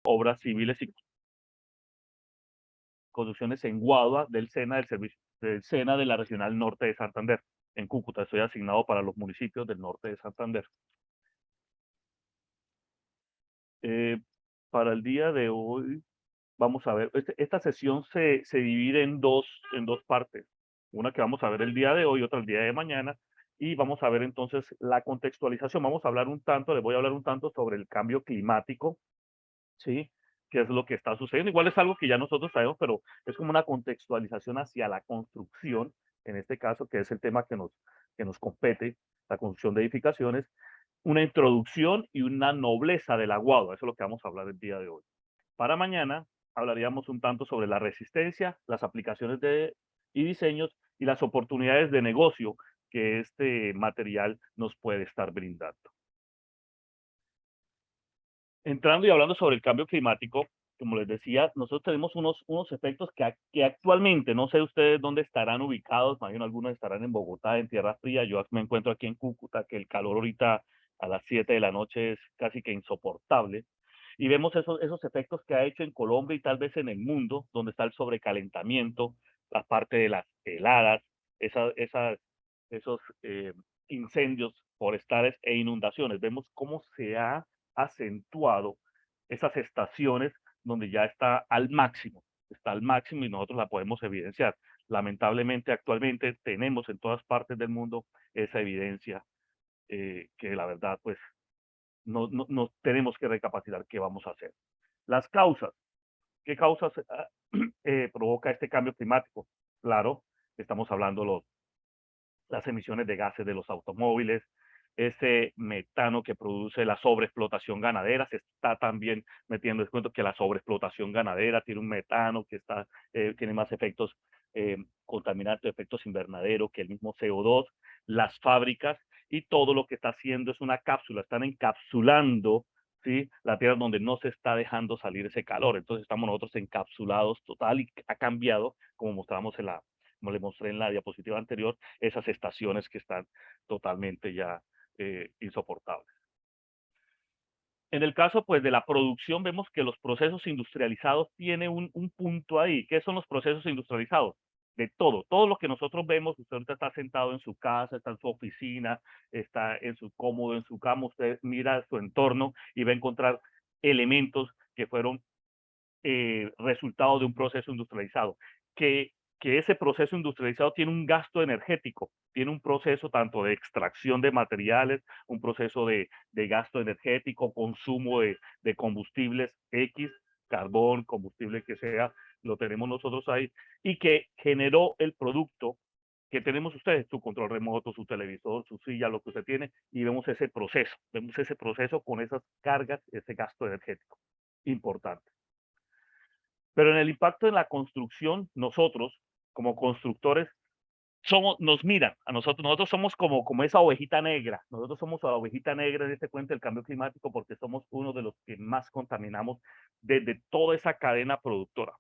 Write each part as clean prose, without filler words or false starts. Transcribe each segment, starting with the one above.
obras civiles y construcciones en Guadua del SENA de la Regional Norte de Santander. En Cúcuta estoy asignado para los municipios del norte de Santander. Eh, para el día de hoy, vamos a ver, esta sesión se divide en dos partes. Una que vamos a ver el día de hoy, otra el día de mañana, y vamos a ver entonces la contextualización. Vamos a hablar un tanto, les voy a hablar un tanto sobre el cambio climático, ¿sí? ¿Qué es lo que está sucediendo? Igual es algo que ya nosotros sabemos, pero es como una contextualización hacia la construcción, en este caso, que es el tema que nos compete, la construcción de edificaciones, una introducción y una nobleza del aguado. Eso es lo que vamos a hablar el día de hoy. Para mañana hablaríamos un tanto sobre la resistencia, las aplicaciones y diseños y las oportunidades de negocio que este material nos puede estar brindando. Entrando y hablando sobre el cambio climático, como les decía, nosotros tenemos unos efectos que actualmente, no sé ustedes dónde estarán ubicados, imagino algunos estarán en Bogotá, en Tierra Fría, yo me encuentro aquí en Cúcuta, que el calor ahorita a las 7 de la noche es casi que insoportable, y vemos esos efectos que ha hecho en Colombia y tal vez en el mundo, donde está el sobrecalentamiento, la parte de las heladas, esos incendios forestales e inundaciones. Vemos cómo se ha acentuado esas estaciones donde ya está al máximo y nosotros la podemos evidenciar. Lamentablemente, actualmente tenemos en todas partes del mundo esa evidencia que la verdad, pues, no tenemos que recapacitar qué vamos a hacer. Las causas, ¿qué causas provoca este cambio climático? Claro, estamos hablando las emisiones de gases de los automóviles, ese metano que produce la sobreexplotación ganadera, se está también metiendo en cuenta que la sobreexplotación ganadera tiene un metano que tiene más efectos contaminantes, efectos invernaderos que el mismo CO2, las fábricas y todo lo que está haciendo es una cápsula, están encapsulando, ¿sí? La tierra donde no se está dejando salir ese calor, entonces estamos nosotros encapsulados total y ha cambiado, como mostramos como le mostré en la diapositiva anterior, esas estaciones que están totalmente ya insoportables. En el caso pues de la producción vemos que los procesos industrializados tienen un punto ahí. ¿Qué son los procesos industrializados? De todo, todo lo que nosotros vemos, usted ahorita está sentado en su casa, está en su oficina, está en su cómodo, en su cama, usted mira su entorno y va a encontrar elementos que fueron resultado de un proceso industrializado, que, que ese proceso industrializado tiene un gasto energético, tiene un proceso tanto de extracción de materiales, un proceso de gasto energético, consumo de combustibles X, carbón, combustible que sea, lo tenemos nosotros ahí, y que generó el producto que tenemos ustedes, su control remoto, su televisor, su silla, lo que usted tiene, y vemos ese proceso con esas cargas, ese gasto energético importante. Pero en el impacto en la construcción, nosotros, como constructores, nos miran a nosotros somos como esa ovejita negra, nosotros somos la ovejita negra en este cuento del cambio climático porque somos uno de los que más contaminamos desde toda esa cadena productora.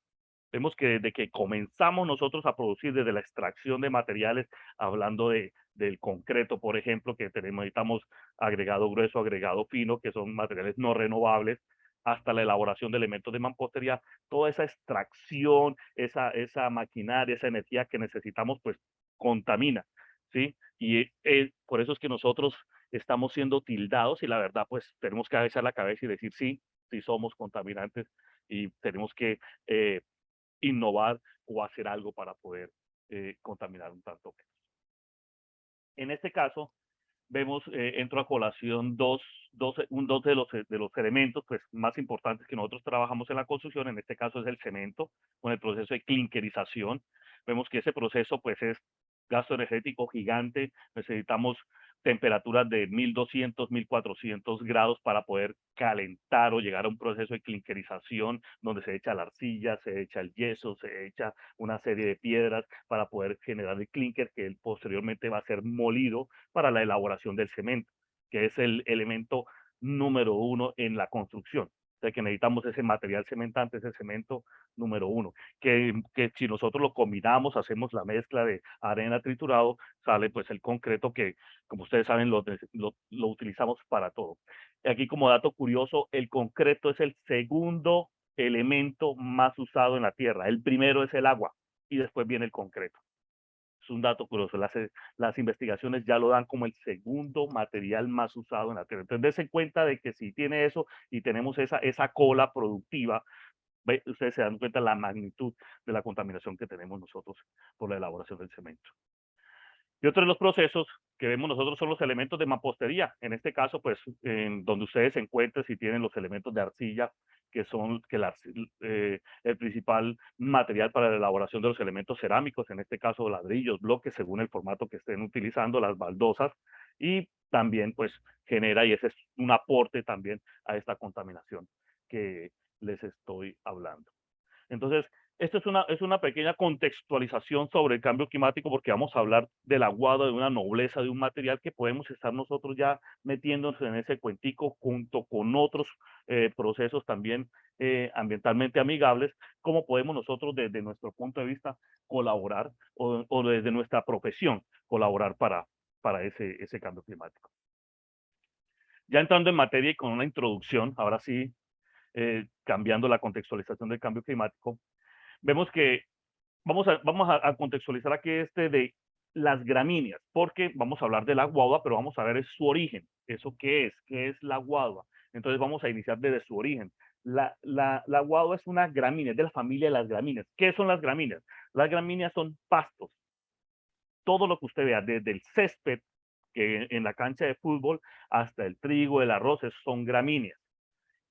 Vemos que desde que comenzamos nosotros a producir, desde la extracción de materiales, hablando del concreto, por ejemplo, que necesitamos agregado grueso, agregado fino, que son materiales no renovables, hasta la elaboración de elementos de mampostería, toda esa extracción, esa maquinaria, esa energía que necesitamos, pues contamina, ¿sí? Y por eso es que nosotros estamos siendo tildados y la verdad, pues tenemos que agachar la cabeza y decir sí, sí somos contaminantes y tenemos que eh, innovar o hacer algo para poder contaminar un tanto menos. En este caso, vemos, entro a colación dos de los elementos pues, más importantes que nosotros trabajamos en la construcción, en este caso es el cemento, con el proceso de clinkerización. Vemos que ese proceso pues es gasto energético gigante, necesitamos temperaturas de 1200, 1400 grados para poder calentar o llegar a un proceso de clinkerización donde se echa la arcilla, se echa el yeso, se echa una serie de piedras para poder generar el clinker que él posteriormente va a ser molido para la elaboración del cemento, que es el elemento número uno en la construcción. sea que necesitamos ese material cementante, ese cemento número uno, que si nosotros lo combinamos, hacemos la mezcla de arena triturado, sale pues el concreto que, como ustedes saben, lo utilizamos para todo. Y aquí como dato curioso, el concreto es el segundo elemento más usado en la Tierra. El primero es el agua y después viene el concreto. Es un dato curioso. Las investigaciones ya lo dan como el segundo material más usado en la Tierra. Entonces, dense cuenta de que si tiene eso y tenemos esa cola productiva, ustedes se dan cuenta de la magnitud de la contaminación que tenemos nosotros por la elaboración del cemento. Y otro de los procesos que vemos nosotros son los elementos de mampostería. En este caso, pues, en donde ustedes se encuentren, si tienen los elementos de arcilla, que son el principal material para la elaboración de los elementos cerámicos, en este caso ladrillos, bloques, según el formato que estén utilizando, las baldosas, y también, pues, genera, y ese es un aporte también a esta contaminación que les estoy hablando. Entonces, esto es una pequeña contextualización sobre el cambio climático porque vamos a hablar del aguado, de una nobleza, de un material que podemos estar nosotros ya metiéndonos en ese cuentico junto con otros procesos también ambientalmente amigables, cómo podemos nosotros desde nuestro punto de vista colaborar o desde nuestra profesión colaborar para ese cambio climático. Ya entrando en materia y con una introducción, ahora sí, cambiando la contextualización del cambio climático, vemos que vamos a contextualizar aquí de las gramíneas, porque vamos a hablar de la guadua, pero vamos a ver su origen. ¿Eso qué es? ¿Qué es la guadua? Entonces vamos a iniciar desde su origen. La guadua es una gramínea, es de la familia de las gramíneas. ¿Qué son las gramíneas? Las gramíneas son pastos. Todo lo que usted vea, desde el césped, que en la cancha de fútbol, hasta el trigo, el arroz, son gramíneas.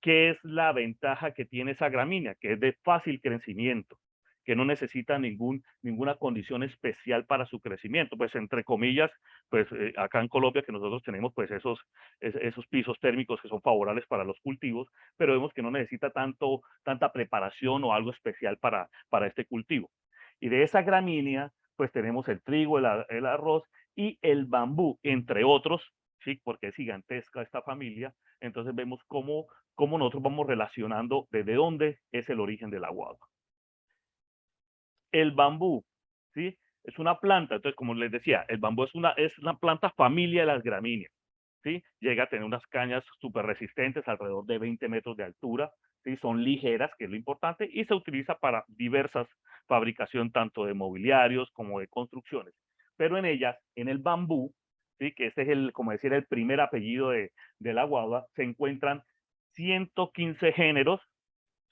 ¿Qué es la ventaja que tiene esa gramínea? Que es de fácil crecimiento, que no necesita ninguna condición especial para su crecimiento. Pues entre comillas, pues acá en Colombia que nosotros tenemos pues esos pisos térmicos que son favorables para los cultivos, pero vemos que no necesita tanta preparación o algo especial para este cultivo. Y de esa gramínea, pues tenemos el trigo, el arroz y el bambú, entre otros, ¿sí? Porque es gigantesca esta familia. Entonces vemos cómo nosotros vamos relacionando desde dónde es el origen del aguado. El bambú, ¿sí? Es una planta, entonces como les decía, el bambú es una planta familia de las gramíneas, ¿sí? Llega a tener unas cañas súper resistentes, alrededor de 20 metros de altura, ¿sí? Son ligeras, que es lo importante, y se utiliza para diversas fabricación, tanto de mobiliarios como de construcciones. Pero en ellas, en el bambú, ¿sí? Que este es como decir, el primer apellido de la guava, se encuentran 115 géneros,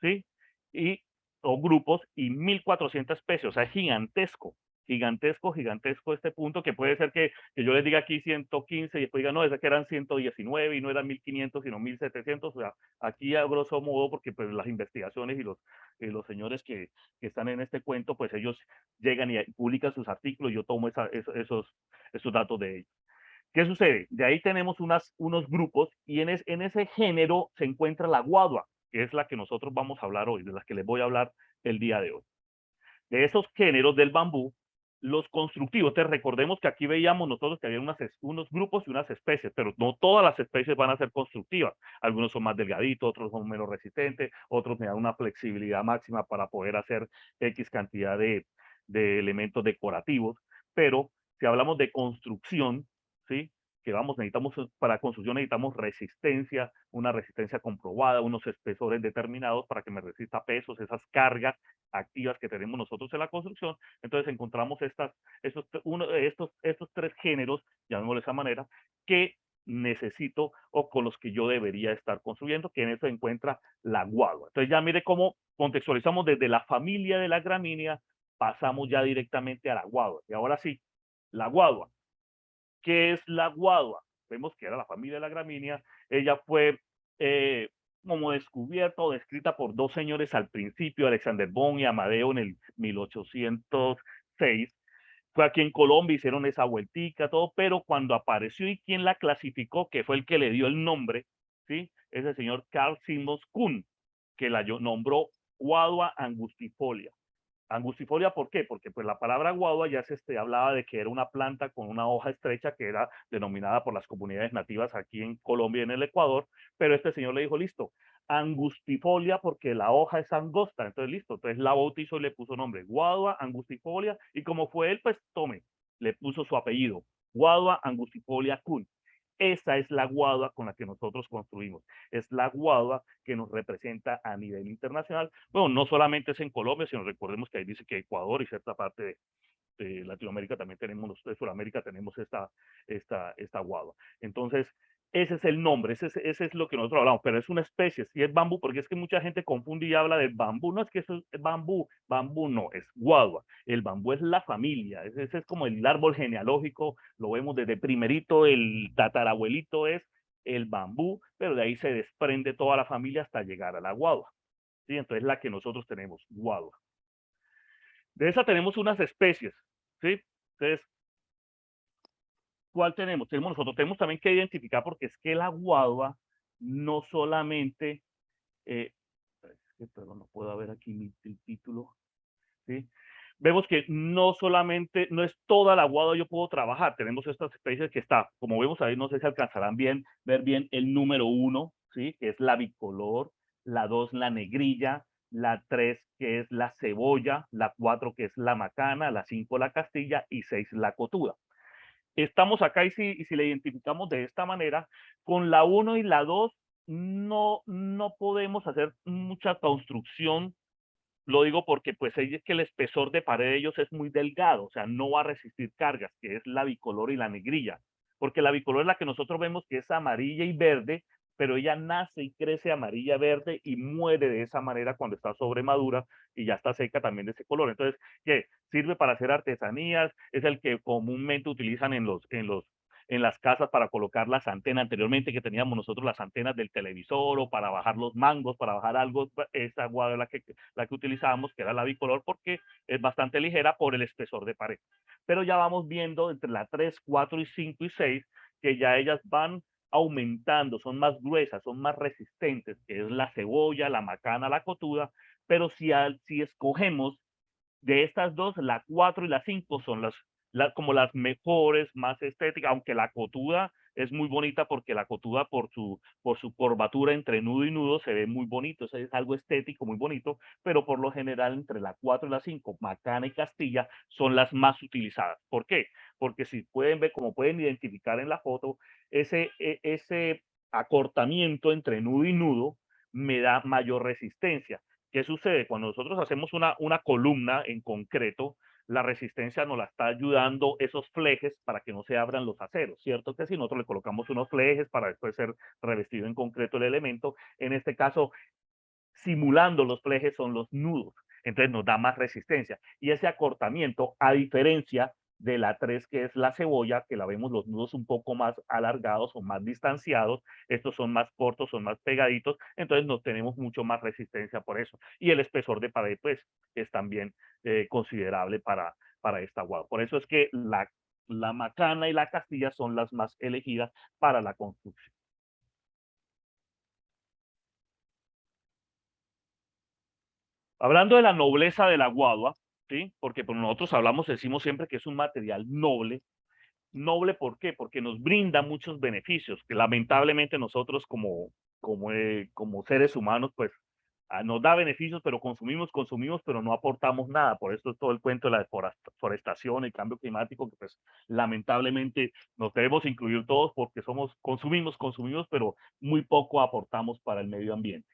¿sí? Y, o grupos y 1.400 especies, o sea, es gigantesco, gigantesco, gigantesco este punto, que puede ser que yo les diga aquí 115 y después diga, no, esas que eran 119 y no eran 1.500, sino 1.700, o sea, aquí a grosso modo, porque pues las investigaciones y los señores que están en este cuento, pues ellos llegan y publican sus artículos y yo tomo esos datos de ellos. ¿Qué sucede? De ahí tenemos unos grupos y en ese género se encuentra la guadua, que es la que nosotros vamos a hablar hoy, de la que les voy a hablar el día de hoy. De esos géneros del bambú, los constructivos, te recordemos que aquí veíamos nosotros que había unos grupos y unas especies, pero no todas las especies van a ser constructivas. Algunos son más delgaditos, otros son menos resistentes, otros me dan una flexibilidad máxima para poder hacer X cantidad de elementos decorativos. Pero si hablamos de construcción, ¿sí? Que vamos, para construcción necesitamos resistencia, una resistencia comprobada, unos espesores determinados para que me resista pesos, esas cargas activas que tenemos nosotros en la construcción. Entonces encontramos estos tres géneros, llamémoslo de esa manera, que necesito o con los que yo debería estar construyendo, que en eso se encuentra la guadua. Entonces ya mire cómo contextualizamos desde la familia de la gramínea, pasamos ya directamente a la guadua. Y ahora sí, la guadua. ¿Qué es la guadua? Vemos que era la familia de la gramínea. Ella fue como descubierta o descrita por dos señores al principio, Alexander Von y Amadeo en el 1806. Fue aquí en Colombia, hicieron esa vueltica, todo, pero cuando apareció y quien la clasificó, que fue el que le dio el nombre, ¿sí? Es el señor Carl Simmons Kuhn, que la nombró Guadua angustifolia. Angustifolia, ¿por qué? Porque pues la palabra guadua ya hablaba de que era una planta con una hoja estrecha que era denominada por las comunidades nativas aquí en Colombia y en el Ecuador, pero este señor le dijo, listo, angustifolia porque la hoja es angosta, entonces listo, entonces la bautizó y le puso nombre, guadua, angustifolia, y como fue él, pues tome, le puso su apellido, guadua, angustifolia, Kun. Esa es la guadua con la que nosotros construimos. Es la guadua que nos representa a nivel internacional. Bueno, no solamente es en Colombia, sino recordemos que ahí dice que Ecuador y cierta parte de Latinoamérica también tenemos, de Sudamérica tenemos esta guadua. Entonces, ese es el nombre, ese es lo que nosotros hablamos, pero es una especie, sí es bambú, porque es que mucha gente confunde y habla de bambú, no es que eso es bambú, bambú no, es guadua. El bambú es la familia, ese es como el árbol genealógico, lo vemos desde primerito, el tatarabuelito es el bambú, pero de ahí se desprende toda la familia hasta llegar a la guadua. ¿Sí? Entonces la que nosotros tenemos, guadua. De esa tenemos unas especies, ¿sí? Entonces, ¿cuál tenemos? Tenemos nosotros, tenemos también que identificar porque es que la guadua no solamente, eh, perdón, no puedo ver aquí el título, ¿sí? Vemos que no solamente, no es toda la guadua yo puedo trabajar, tenemos estas especies que está, como vemos ahí, no sé si alcanzarán bien, ver bien el número 1, ¿sí? Que es la bicolor, la 2, la negrilla, la 3, que es la cebolla, la 4, que es la macana, la 5, la castilla y 6, la cotuda. Estamos acá y si la identificamos de esta manera, con la 1 y la 2 no podemos hacer mucha construcción. Lo digo porque pues es que el espesor de pared de ellos es muy delgado, o sea, no va a resistir cargas, que es la bicolor y la negrilla. Porque la bicolor es la que nosotros vemos que es amarilla y verde, pero ella nace y crece amarilla, verde y muere de esa manera cuando está sobremadura y ya está seca también de ese color. Entonces, ¿qué? Sirve para hacer artesanías, es el que comúnmente utilizan en las casas para colocar las antenas anteriormente que teníamos nosotros las antenas del televisor o para bajar los mangos, para bajar algo, esa agua de la que utilizábamos, que era la bicolor, porque es bastante ligera por el espesor de pared. Pero ya vamos viendo entre la 3, 4 y 5 y 6 que ya ellas van aumentando, son más gruesas, son más resistentes, que es la cebolla, la macana, la cotuda, pero si escogemos de estas dos, la 4 y la 5 son como las mejores, más estéticas, aunque la cotuda es muy bonita porque la cotuda por su curvatura entre nudo y nudo se ve muy bonito, eso es algo estético muy bonito, pero por lo general entre la 4 y la 5, Macana y Castilla, son las más utilizadas. ¿Por qué? Porque si pueden ver, como pueden identificar en la foto, ese acortamiento entre nudo y nudo me da mayor resistencia. ¿Qué sucede? Cuando nosotros hacemos una columna en concreto, la resistencia nos la está ayudando esos flejes para que no se abran los aceros, ¿cierto? Que si nosotros le colocamos unos flejes para después ser revestido en concreto el elemento, en este caso, simulando los flejes son los nudos, entonces nos da más resistencia. Y ese acortamiento, a diferencia de la 3 que es la cebolla, que la vemos los nudos un poco más alargados o más distanciados, estos son más cortos, son más pegaditos, entonces no tenemos mucho más resistencia por eso. Y el espesor de pared, pues, es también considerable para esta guagua. Por eso es que la macana y la castilla son las más elegidas para la construcción. Hablando de la nobleza de la guadua, ¿sí? Porque pues, nosotros hablamos, decimos siempre que es un material noble. Noble, ¿por qué? Porque nos brinda muchos beneficios que lamentablemente nosotros como seres humanos, pues nos da beneficios, pero consumimos, pero no aportamos nada. Por esto es todo el cuento de la deforestación, el cambio climático, que pues lamentablemente nos debemos incluir todos porque consumimos, pero muy poco aportamos para el medio ambiente.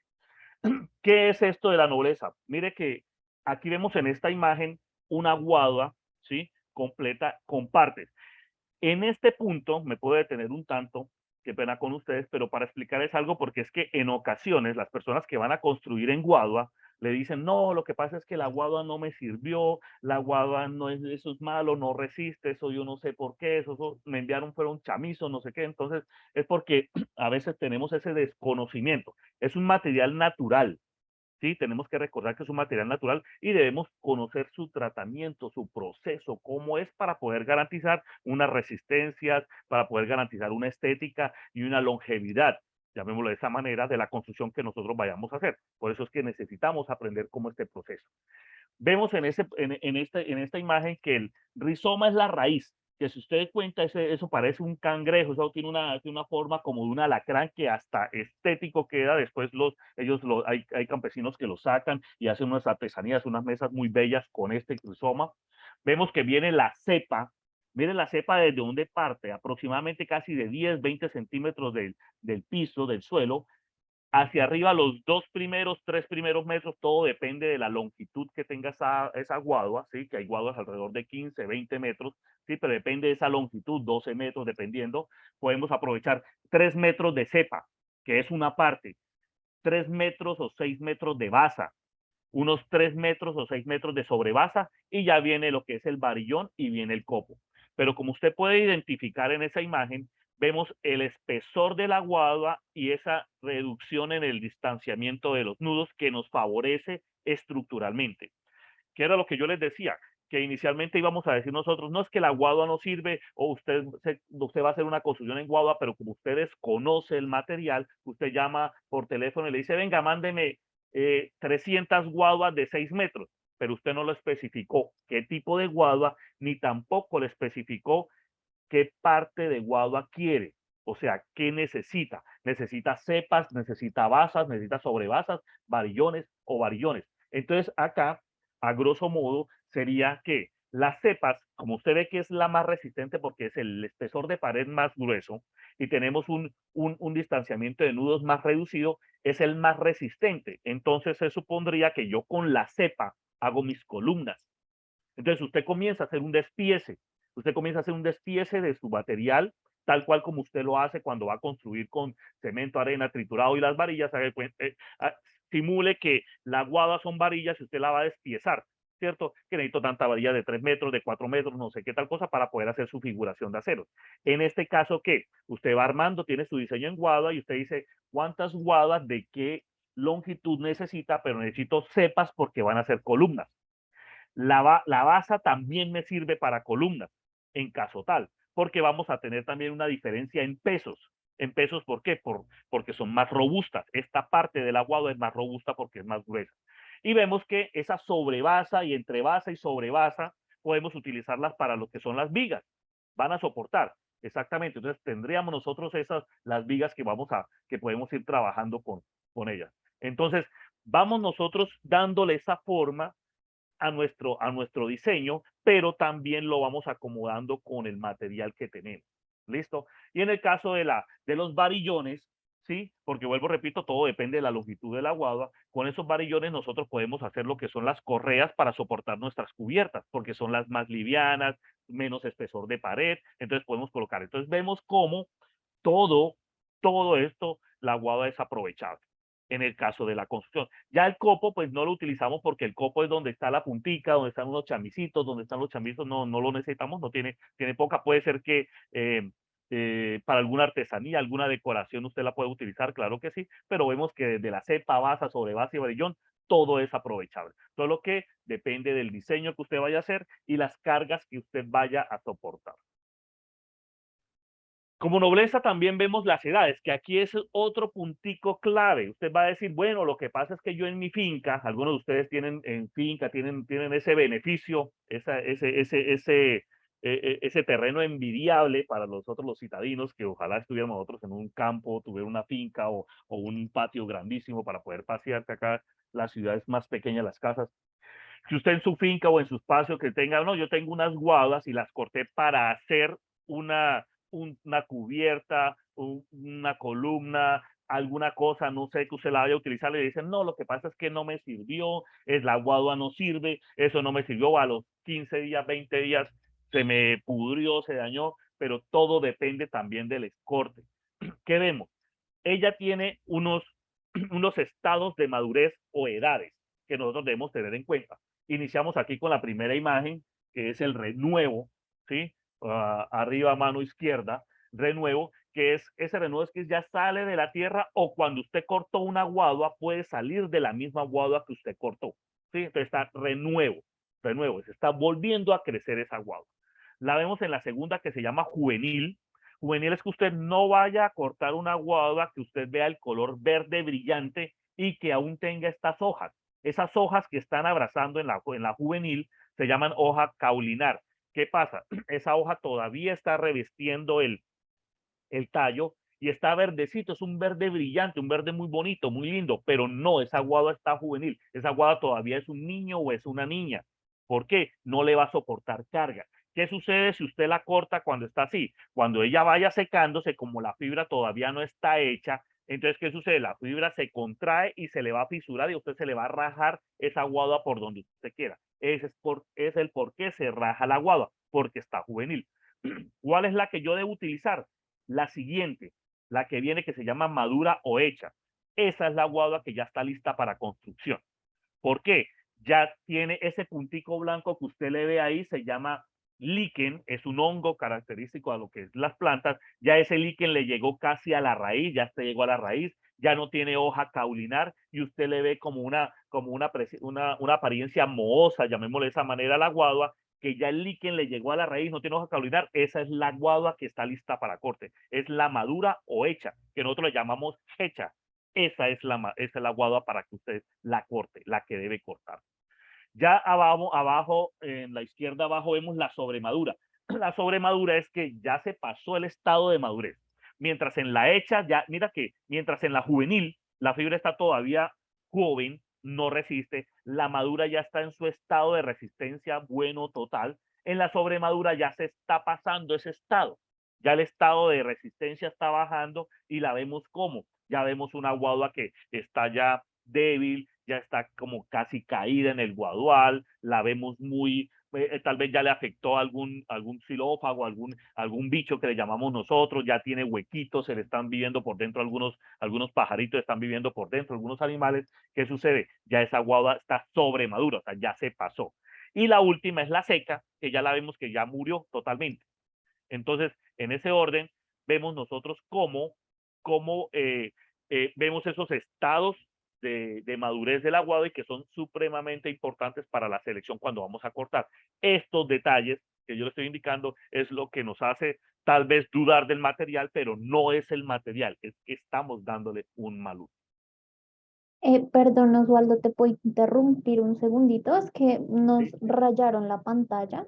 ¿Qué es esto de la nobleza? Mire que aquí vemos en esta imagen una guadua, ¿sí? Completa con partes. En este punto me puedo detener un tanto, qué pena con ustedes, pero para explicarles algo, porque es que en ocasiones las personas que van a construir en guadua le dicen, no, lo que pasa es que la guadua no me sirvió, la guadua no es, eso es malo, no resiste, eso yo no sé por qué, eso me enviaron fueron chamizo, no sé qué. Entonces es porque a veces tenemos ese desconocimiento. Es un material natural, ¿sí? Tenemos que recordar que es un material natural y debemos conocer su tratamiento, su proceso, cómo es para poder garantizar unas resistencias, para poder garantizar una estética y una longevidad, llamémoslo de esa manera, de la construcción que nosotros vayamos a hacer. Por eso es que necesitamos aprender cómo este proceso. Vemos en esta imagen que el rizoma es la raíz, que si usted cuenta, eso parece un cangrejo, eso tiene una forma como de un alacrán que hasta estético queda. Después hay campesinos que lo sacan y hacen unas artesanías, unas mesas muy bellas con este rizoma. Vemos que viene la cepa. Miren la cepa desde donde parte, aproximadamente casi de 10, 20 centímetros del piso, del suelo, hacia arriba los 2 primeros, 3 primeros metros, todo depende de la longitud que tenga esa guadua, ¿sí? Que hay guaduas alrededor de 15, 20 metros, ¿sí? Pero depende de esa longitud, 12 metros, dependiendo. Podemos aprovechar 3 metros de cepa, que es una parte, 3 metros o 6 metros de basa, unos 3 metros o 6 metros de sobrebasa, y ya viene lo que es el varillón y viene el copo. Pero como usted puede identificar en esa imagen, vemos el espesor de la guadua y esa reducción en el distanciamiento de los nudos que nos favorece estructuralmente. Que era lo que yo les decía, que inicialmente íbamos a decir nosotros, no es que la guadua no sirve o usted va a hacer una construcción en guadua, pero como usted desconoce el material, usted llama por teléfono y le dice, venga, mándeme 300 guaduas de 6 metros, pero usted no lo especificó qué tipo de guadua, ni tampoco le especificó qué parte de guadua quiere. O sea, ¿qué necesita? Necesita cepas, necesita basas, necesita sobrebasas, varillones o varillones. Entonces, acá, a grosso modo, sería que las cepas, como usted ve que es la más resistente porque es el espesor de pared más grueso y tenemos un distanciamiento de nudos más reducido, es el más resistente. Entonces, se supondría que yo con la cepa hago mis columnas. Entonces usted comienza a hacer un despiece, usted comienza a hacer un despiece de su material, tal cual como usted lo hace cuando va a construir con cemento, arena, triturado y las varillas, simule que la guada son varillas y usted la va a despiezar, ¿cierto? Que necesito tanta varilla de 3 metros, de 4 metros, no sé qué tal cosa para poder hacer su figuración de acero. En este caso, ¿qué? Usted va armando, tiene su diseño en guada y usted dice, ¿cuántas guadas de qué longitud necesita? Pero necesito cepas porque van a ser columnas. La basa también me sirve para columnas, en caso tal, porque vamos a tener también una diferencia en pesos. ¿En pesos por qué? Porque son más robustas. Esta parte del aguado es más robusta porque es más gruesa. Y vemos que esa sobrebasa y entre basa y sobrebasa podemos utilizarlas para lo que son las vigas. Van a soportar. Exactamente. Entonces tendríamos nosotros las vigas que podemos ir trabajando con ellas. Entonces, vamos nosotros dándole esa forma a nuestro diseño, pero también lo vamos acomodando con el material que tenemos. ¿Listo? Y en el caso de los varillones, ¿sí? Porque vuelvo, repito, todo depende de la longitud de la guadua. Con esos varillones nosotros podemos hacer lo que son las correas para soportar nuestras cubiertas, porque son las más livianas, menos espesor de pared, entonces podemos colocar. Entonces vemos cómo todo, todo esto, la guada es aprovechable en el caso de la construcción. Ya el copo, pues no lo utilizamos porque el copo es donde está la puntica, donde están unos chamicitos, donde están los chamizos, no lo necesitamos, tiene poca, puede ser que para alguna artesanía, alguna decoración usted la puede utilizar, claro que sí, pero vemos que desde la cepa, basa, sobre base y varillón, todo es aprovechable. Todo lo que depende del diseño que usted vaya a hacer y las cargas que usted vaya a soportar. Como nobleza también vemos las edades, que aquí es otro puntico clave. Usted va a decir, bueno, lo que pasa es que yo en mi finca, algunos de ustedes tienen en finca, tienen ese beneficio, ese terreno envidiable para nosotros los citadinos, que ojalá estuviéramos nosotros en un campo, tuviera una finca o un patio grandísimo para poder pasearse acá, las ciudades más pequeñas, las casas. Si usted en su finca o en su espacio que tenga, no, yo tengo unas guadas y las corté para hacer una cubierta, una columna, alguna cosa, no sé, que usted la vaya a utilizar, le dicen, no, lo que pasa es que no me sirvió, es la guadua no sirve, eso no me sirvió, a los 15 días, 20 días se me pudrió, se dañó, pero todo depende también del escorte. ¿Qué vemos? Ella tiene unos estados de madurez o edades que nosotros debemos tener en cuenta. Iniciamos aquí con la primera imagen, que es el renuevo, ¿sí? Arriba a mano izquierda, renuevo, que es ese renuevo es que ya sale de la tierra o cuando usted cortó una guadua puede salir de la misma guadua que usted cortó, ¿sí? Entonces está renuevo, se está volviendo a crecer esa guadua. La vemos en la segunda que se llama juvenil. Juvenil es que usted no vaya a cortar una guadua que usted vea el color verde brillante y que aún tenga estas hojas. Esas hojas que están abrazando en la juvenil se llaman hoja caulinar. ¿Qué pasa? Esa hoja todavía está revestiendo el tallo y está verdecito, es un verde brillante, un verde muy bonito, muy lindo, pero no, esa guada está juvenil, esa guada todavía es un niño o es una niña. ¿Por qué? No le va a soportar carga. ¿Qué sucede si usted la corta cuando está así? Cuando ella vaya secándose, como la fibra todavía no está hecha, entonces, ¿qué sucede? La fibra se contrae y se le va a fisurar y a usted se le va a rajar esa guada por donde usted quiera. Es el por qué se raja la guada, porque está juvenil. ¿Cuál es la que yo debo utilizar? La siguiente, la que viene que se llama madura o hecha. Esa es la guadua que ya está lista para construcción. ¿Por qué? Ya tiene ese puntico blanco que usted le ve ahí, se llama líquen, es un hongo característico a lo que es las plantas. Ya ese líquen le llegó casi a la raíz, ya se llegó a la raíz, ya no tiene hoja caulinar y usted le ve una apariencia mohosa, llamémosle de esa manera a la guadua, que ya el líquen le llegó a la raíz, no tiene hoja caulinar, esa es la guadua que está lista para corte. Es la madura o hecha, que nosotros le llamamos hecha. Esa es la guadua para que usted la corte, la que debe cortar. Ya abajo, en la izquierda abajo vemos la sobremadura. La sobremadura es que ya se pasó el estado de madurez. Mientras en la hecha, ya, mira que mientras en la juvenil, la fibra está todavía joven, no resiste, la madura ya está en su estado de resistencia bueno total, en la sobremadura ya se está pasando ese estado. Ya el estado de resistencia está bajando y la vemos como, ya vemos una guadua que está ya débil, ya está como casi caída en el guadual, la vemos muy, tal vez ya le afectó algún xilófago, algún bicho que le llamamos nosotros, ya tiene huequitos, se le están viviendo por dentro algunos pajaritos, están viviendo por dentro, algunos animales. ¿Qué sucede? Ya esa guada está sobremadura, o sea, ya se pasó. Y la última es la seca, que ya la vemos que ya murió totalmente. Entonces, en ese orden, vemos nosotros cómo vemos esos estados de madurez del aguado y que son supremamente importantes para la selección cuando vamos a cortar. Estos detalles que yo le estoy indicando es lo que nos hace tal vez dudar del material, pero no es el material, es que estamos dándole un mal uso. Perdón, Osvaldo, te puedo interrumpir un segundito, es que nos ¿Sí? rayaron la pantalla.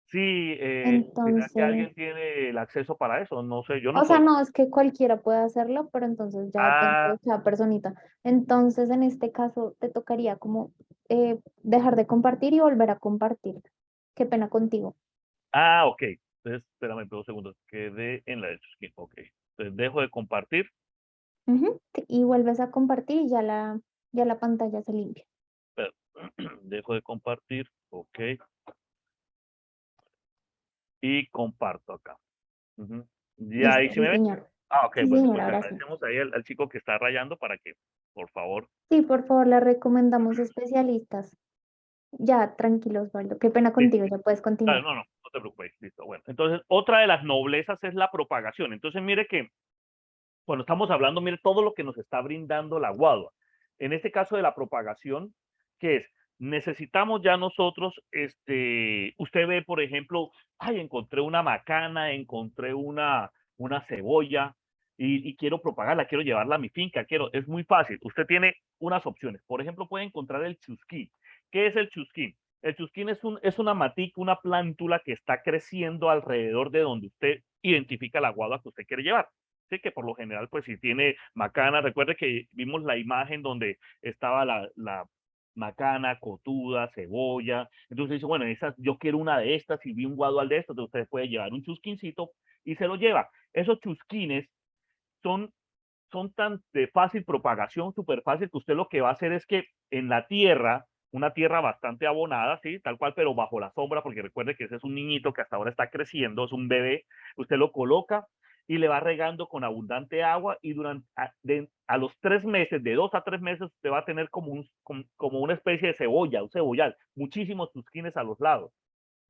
Sí, ¿será que Entonces, alguien tiene el acceso para eso? No sé, yo no o sea, soy. no, es que cualquiera puede hacerlo, pero entonces ya depende Ah, de cada personita. Entonces, en este caso, te tocaría como dejar de compartir y volver a compartir. Qué pena contigo. Ok. Entonces, espérame dos segundos. Quedé en la de Chusquín. Ok. Entonces, dejo de compartir. Ujú, y vuelves a compartir y ya la pantalla se limpia. Espera, dejo de compartir. Ok. Y comparto acá. Ujú. ¿Ya ahí Listo, sí sí, me ven? señor. Ok, Sí, bueno, señor, pues ahora sí. agradecemos ahí al chico que está rayando para que, por favor. Sí, por favor, le recomendamos especialistas. Ya, tranquilo, Osvaldo. Qué pena Listo. contigo, ya puedes Dale, continuar. no te preocupes. Listo. Bueno, entonces, otra de las noblezas es la propagación. Entonces, mire que cuando estamos hablando, mire todo lo que nos está brindando la guadua. En este caso de la propagación, ¿qué es? Necesitamos ya nosotros, usted ve, por ejemplo, ay, encontré una macana, encontré una cebolla y quiero propagarla, quiero llevarla a mi finca, es muy fácil. Usted tiene unas opciones. Por ejemplo, puede encontrar el chusquín. ¿Qué es el chusquín? El chusquín es una matica, una plántula que está creciendo alrededor de donde usted identifica la guadua que usted quiere llevar. Sí, que por lo general, pues si tiene macana, recuerde que vimos la imagen donde estaba la macana, cotuda, cebolla. Entonces dice, bueno, yo quiero una de estas y vi un guadual de estos, entonces usted puede llevar un chusquincito y se lo lleva. Esos chusquines son, son tan de fácil propagación, súper fácil, que usted lo que va a hacer es que en la tierra, una tierra bastante abonada, ¿sí? Tal cual, pero bajo la sombra, porque recuerde que ese es un niñito que hasta ahora está creciendo, es un bebé, usted lo coloca y le va regando con abundante agua y a los 3 meses, de 2 a 3 meses, usted va a tener como una especie de cebolla, un cebollal, muchísimos tusquines a los lados,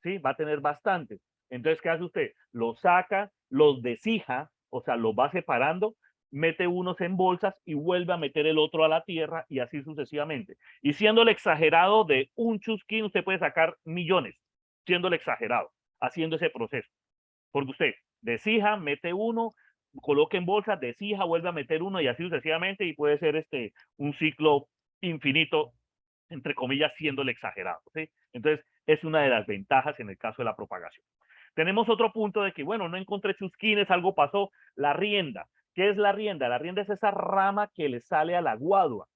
¿sí? Va a tener bastantes. Entonces, ¿qué hace usted? Los saca, los desija, o sea, los va separando, mete unos en bolsas y vuelve a meter el otro a la tierra y así sucesivamente. Y siendo el exagerado de un chusquín, usted puede sacar millones, siendo el exagerado, haciendo ese proceso. Porque usted desija, mete uno, coloca en bolsa, desija, vuelve a meter uno y así sucesivamente y puede ser un ciclo infinito entre comillas, siendo el exagerado, ¿sí? Entonces, es una de las ventajas en el caso de la propagación. Tenemos otro punto de que, bueno, no encontré chusquines, algo pasó, la rienda. ¿Qué es la rienda? La rienda es esa rama que le sale a la guadua.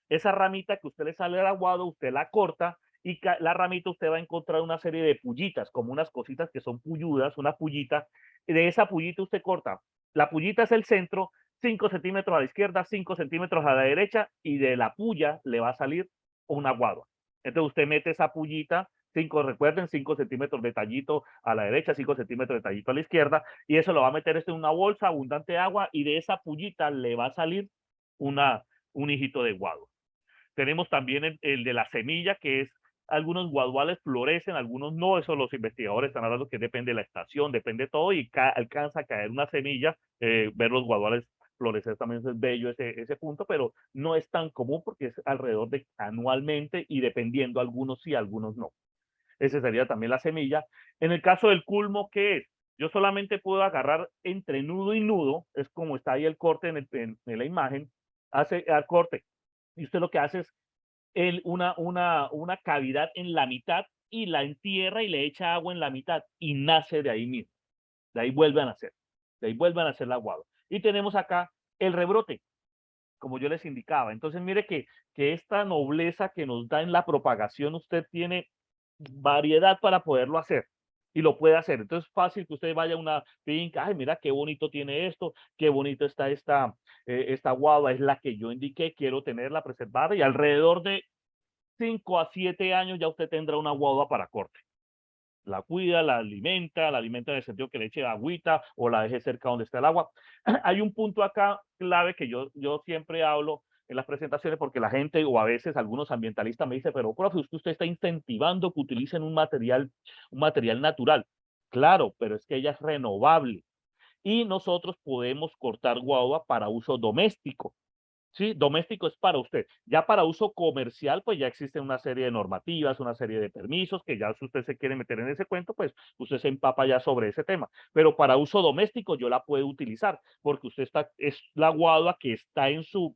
Esa ramita que usted le sale a la guadua, usted la corta y la ramita usted va a encontrar una serie de pullitas, como unas cositas que son pulludas, una pullita. De esa pullita usted corta. La pullita es el centro, 5 centímetros a la izquierda, 5 centímetros a la derecha, y de la pulla le va a salir una guadua. Entonces usted mete esa pullita, recuerden, 5 centímetros de tallito a la derecha, 5 centímetros de tallito a la izquierda, y eso lo va a meter en una bolsa abundante de agua, y de esa pullita le va a salir un hijito de guadua. Tenemos también el de la semilla, que es algunos guaduales florecen, algunos no, eso los investigadores están hablando que depende de la estación, depende de todo, y alcanza a caer una semilla, ver los guaduales florecer también es bello ese punto, pero no es tan común porque es alrededor de anualmente y dependiendo, algunos sí, algunos no. Ese sería también la semilla. En el caso del culmo, ¿qué es? Yo solamente puedo agarrar entre nudo y nudo, es como está ahí el corte en la imagen, hace el corte, y usted lo que hace es una cavidad en la mitad y la entierra y le echa agua en la mitad y nace de ahí mismo. De ahí vuelve a nacer. De ahí vuelve a nacer la guava. Y tenemos acá el rebrote, como yo les indicaba. Entonces, mire que esta nobleza que nos da en la propagación, usted tiene variedad para poderlo hacer y lo puede hacer. Entonces, es fácil que usted vaya a una finca, ay, mira qué bonito tiene esto, qué bonito está esta guava, es la que yo indiqué, quiero tenerla preservada y alrededor de 5 a 7 años ya usted tendrá una guava para corte. La cuida, la alimenta en el sentido que le eche agüita o la deje cerca donde está el agua. Hay un punto acá clave que yo siempre hablo en las presentaciones porque la gente o a veces algunos ambientalistas me dicen, pero profe, usted está incentivando que utilicen un material natural. Claro, pero es que ella es renovable y nosotros podemos cortar guava para uso doméstico. Sí, doméstico es para usted. Ya para uso comercial, pues ya existe una serie de normativas, una serie de permisos, que ya si usted se quiere meter en ese cuento, pues usted se empapa ya sobre ese tema. Pero para uso doméstico yo la puedo utilizar, porque usted es la guadua que está en su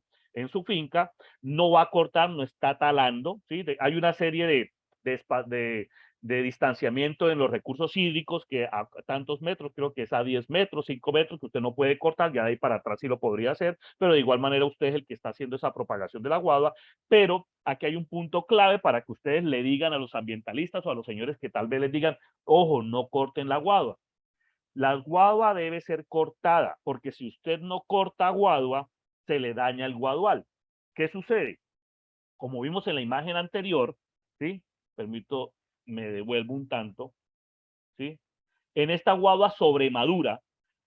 finca, no va a cortar, no está talando, ¿sí? Hay una serie de, de, de distanciamiento en los recursos hídricos que a tantos metros, creo que es a 10 metros, 5 metros, que usted no puede cortar, ya de ahí para atrás sí lo podría hacer, pero de igual manera usted es el que está haciendo esa propagación de la guadua, pero aquí hay un punto clave para que ustedes le digan a los ambientalistas o a los señores que tal vez les digan, ojo, no corten la guadua. La guadua debe ser cortada, porque si usted no corta guadua, se le daña el guadual. ¿Qué sucede? Como vimos en la imagen anterior, ¿sí? Permito, me devuelvo un tanto, ¿sí? En esta guadua sobremadura,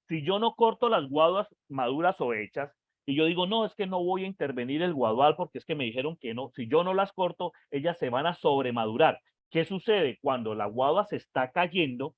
si yo no corto las guaduas maduras o hechas, y yo digo, no, es que no voy a intervenir el guadual porque es que me dijeron que no, si yo no las corto, ellas se van a sobremadurar. ¿Qué sucede? Cuando la guadua se está cayendo,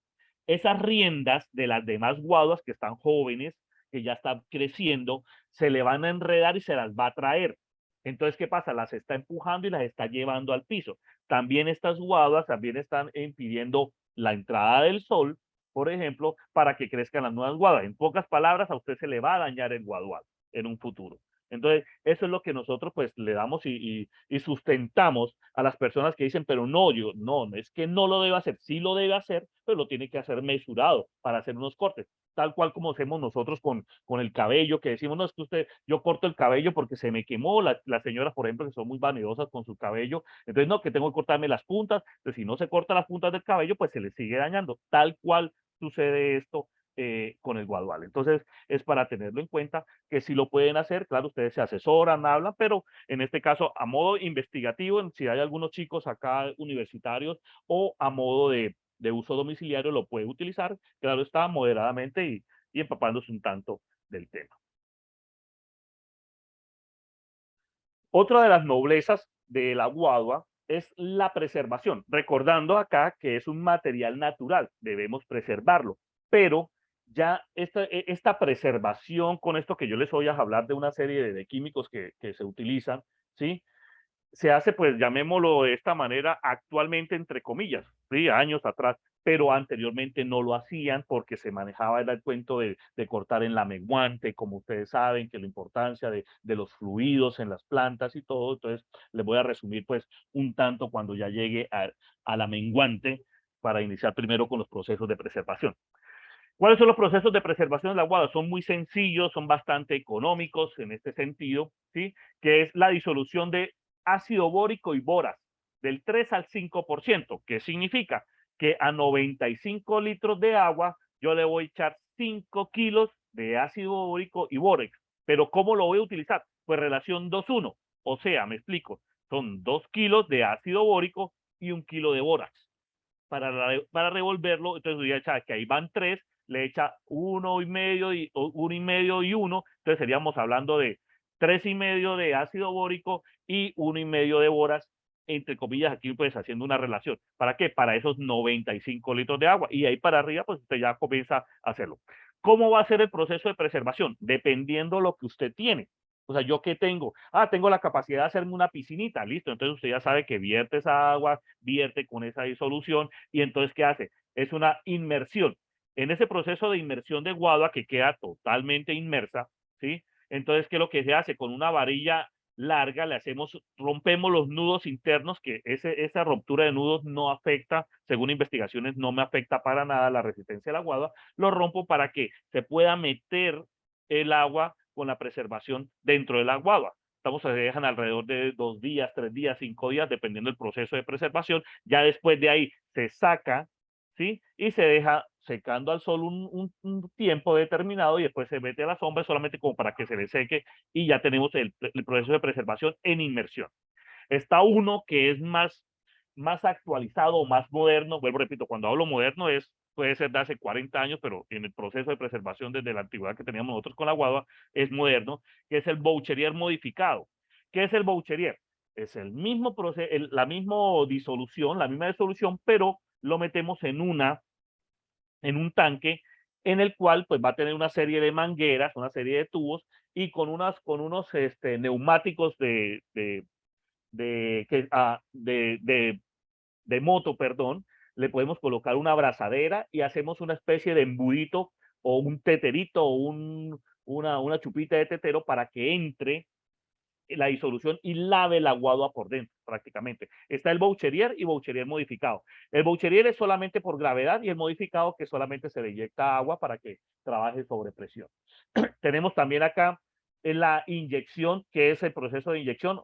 esas riendas de las demás guaduas que están jóvenes, que ya están creciendo, se le van a enredar y se las va a traer. Entonces, ¿qué pasa? Las está empujando y las está llevando al piso. También estas guaduas también están impidiendo la entrada del sol, por ejemplo, para que crezcan las nuevas guaduas. En pocas palabras, a usted se le va a dañar el guadual en un futuro. Entonces, eso es lo que nosotros pues le damos y sustentamos a las personas que dicen, pero no, yo, no, es que no lo debe hacer, sí lo debe hacer, pero lo tiene que hacer mesurado para hacer unos cortes, tal cual como hacemos nosotros con el cabello, que decimos, no, es que usted, yo corto el cabello porque se me quemó, las señoras, por ejemplo, que son muy vanidosas con su cabello, entonces no, que tengo que cortarme las puntas, entonces si no se corta las puntas del cabello, pues se le sigue dañando, tal cual sucede esto con el guadual. Entonces, es para tenerlo en cuenta que si lo pueden hacer, claro, ustedes se asesoran, hablan, pero en este caso, a modo investigativo, si hay algunos chicos acá universitarios o a modo de uso domiciliario, lo puede utilizar, claro está, moderadamente y empapándose un tanto del tema. Otra de las noblezas de la guadua es la preservación, recordando acá que es un material natural, debemos preservarlo, pero ya esta preservación con esto que yo les voy a hablar de una serie de químicos que se utilizan, ¿sí? Se hace, pues llamémoslo de esta manera, actualmente entre comillas, ¿sí? Años atrás, pero anteriormente no lo hacían porque se manejaba el cuento de cortar en la menguante, como ustedes saben, que la importancia de los fluidos en las plantas y todo. Entonces, les voy a resumir pues un tanto cuando ya llegue a la menguante para iniciar primero con los procesos de preservación. ¿Cuáles son los procesos de preservación del aguado? Son muy sencillos, son bastante económicos en este sentido, ¿sí? Que es la disolución de ácido bórico y boras del 3 al 5%. ¿Qué significa? Que a 95 litros de agua yo le voy a echar 5 kilos de ácido bórico y bórex. Pero ¿cómo lo voy a utilizar? Pues relación 2:1. O sea, me explico, son 2 kilos de ácido bórico y 1 kilo de bórax para revolverlo. Entonces ya echar que ahí van 3, le echa 1,5 y 1,5 y 1, entonces seríamos hablando de 3,5 de ácido bórico y 1,5 de boras, entre comillas, aquí pues haciendo una relación. ¿Para qué? Para esos 95 litros de agua. Y ahí para arriba, pues usted ya comienza a hacerlo. ¿Cómo va a ser el proceso de preservación? Dependiendo lo que usted tiene. O sea, ¿yo qué tengo? Tengo la capacidad de hacerme una piscinita, listo. Entonces usted ya sabe que vierte esa agua, vierte con esa disolución y entonces, ¿qué hace? Es una inmersión. En ese proceso de inmersión de guadua que queda totalmente inmersa, ¿sí? Entonces, ¿qué es lo que se hace? Con una varilla larga le hacemos, rompemos los nudos internos, que esa ruptura de nudos no afecta, según investigaciones, no me afecta para nada la resistencia de la guadua. Lo rompo para que se pueda meter el agua con la preservación dentro de la guadua. Se dejan alrededor de 2 días, 3 días, 5 días, dependiendo del proceso de preservación. Ya después de ahí se saca, ¿sí? Y se deja secando al sol un tiempo determinado y después se mete a la sombra solamente como para que se le seque y ya tenemos el proceso de preservación en inmersión. Está uno que es más actualizado o más moderno. Vuelvo, repito, cuando hablo moderno puede ser de hace 40 años, pero en el proceso de preservación desde la antigüedad que teníamos nosotros con la guadua es moderno, que es el boucherier modificado. ¿Qué es el boucherier? Es el mismo proceso, la misma disolución, pero lo metemos en un tanque en el cual pues va a tener una serie de mangueras, una serie de tubos y con unos neumáticos de moto, perdón, le podemos colocar una abrazadera y hacemos una especie de embudito o un teterito o una chupita de tetero para que entre la disolución y lave el aguado por dentro prácticamente. Está el boucherier y boucherier modificado. El boucherier es solamente por gravedad y el modificado que solamente se le inyecta agua para que trabaje sobre presión. Tenemos también acá la inyección, que es el proceso de inyección.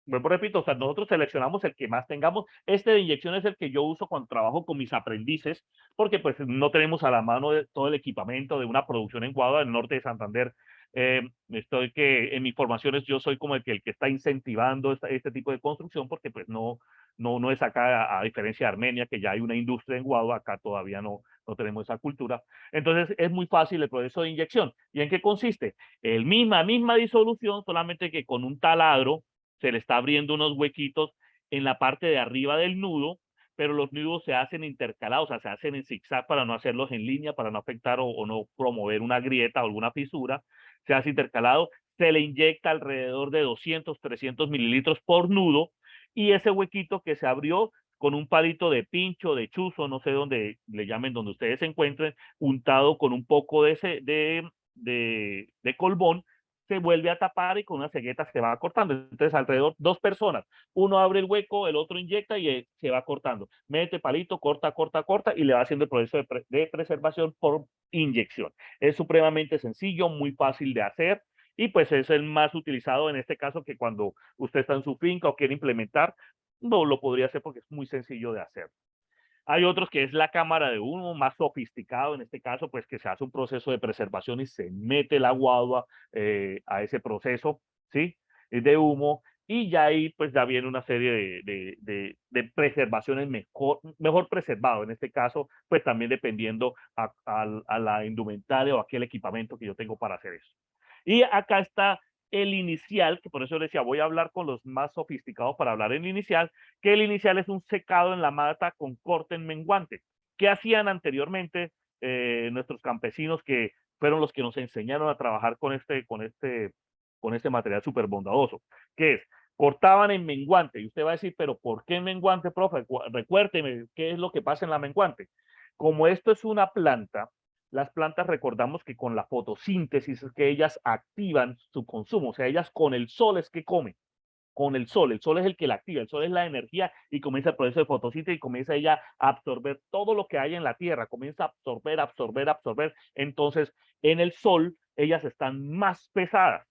Vuelvo, repito, o sea, nosotros seleccionamos el que más tengamos. Este de inyección es el que yo uso cuando trabajo con mis aprendices, porque pues no tenemos a la mano todo el equipamiento de una producción en Guadalajara, en el norte de Santander. Estoy que en mis formaciones yo soy como el que está incentivando este tipo de construcción, porque pues no es acá, a diferencia de Armenia, que ya hay una industria en Guadalajara, acá todavía no tenemos esa cultura. Entonces es muy fácil el proceso de inyección. ¿Y en qué consiste? Misma disolución, solamente que con un taladro se le está abriendo unos huequitos en la parte de arriba del nudo, pero los nudos se hacen intercalados, o sea, se hacen en zigzag para no hacerlos en línea, para no afectar o no promover una grieta o alguna fisura. Se hace intercalado, se le inyecta alrededor de 200, 300 mililitros por nudo y ese huequito que se abrió con un palito de pincho, de chuzo, no sé dónde le llamen, donde ustedes se encuentren, untado con un poco de colbón, se vuelve a tapar y con una cegueta se va cortando. Entonces, alrededor, 2 personas, uno abre el hueco, el otro inyecta y se va cortando. Mete palito, corta, corta, corta y le va haciendo el proceso de preservación por inyección. Es supremamente sencillo, muy fácil de hacer y pues es el más utilizado en este caso, que cuando usted está en su finca o quiere implementar, no lo podría hacer porque es muy sencillo de hacer. Hay otros que es la cámara de humo, más sofisticado, en este caso, pues que se hace un proceso de preservación y se mete la guadua a ese proceso, ¿sí? De humo, y ya ahí pues ya viene una serie de preservaciones mejor preservado, en este caso, pues también dependiendo a la indumentaria o aquel equipamiento que yo tengo para hacer eso. Y acá está el inicial, que por eso les decía, voy a hablar con los más sofisticados para hablar en inicial, que el inicial es un secado en la mata con corte en menguante. ¿Qué hacían anteriormente nuestros campesinos, que fueron los que nos enseñaron a trabajar con este material súper bondadoso? ¿Qué es? Cortaban en menguante. Y usted va a decir, pero ¿por qué en menguante, profe? Recuérdeme, ¿qué es lo que pasa en la menguante? Como esto es una planta, las plantas recordamos que con la fotosíntesis es que ellas activan su consumo, o sea, ellas con el sol es que comen, con el sol es el que la activa, el sol es la energía y comienza el proceso de fotosíntesis y comienza ella a absorber todo lo que hay en la tierra, comienza a absorber, absorber, absorber. Entonces, en el sol, ellas están más pesadas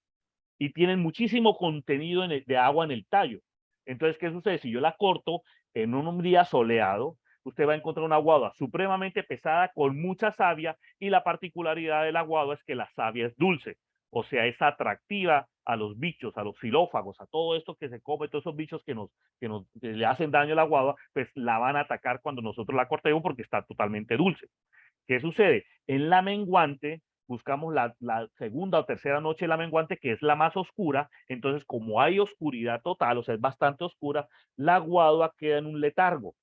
y tienen muchísimo contenido de agua en el tallo. Entonces, ¿qué sucede? Si yo la corto en un día soleado, usted va a encontrar una guadua supremamente pesada con mucha savia y la particularidad de la guadua es que la savia es dulce, o sea, es atractiva a los bichos, a los xilófagos, a todo esto que se come, todos esos bichos que le hacen daño a la guadua, pues la van a atacar cuando nosotros la cortemos porque está totalmente dulce. ¿Qué sucede? En la menguante buscamos la segunda o tercera noche de la menguante, que es la más oscura. Entonces, como hay oscuridad total, o sea, es bastante oscura, la guadua queda en un letargo.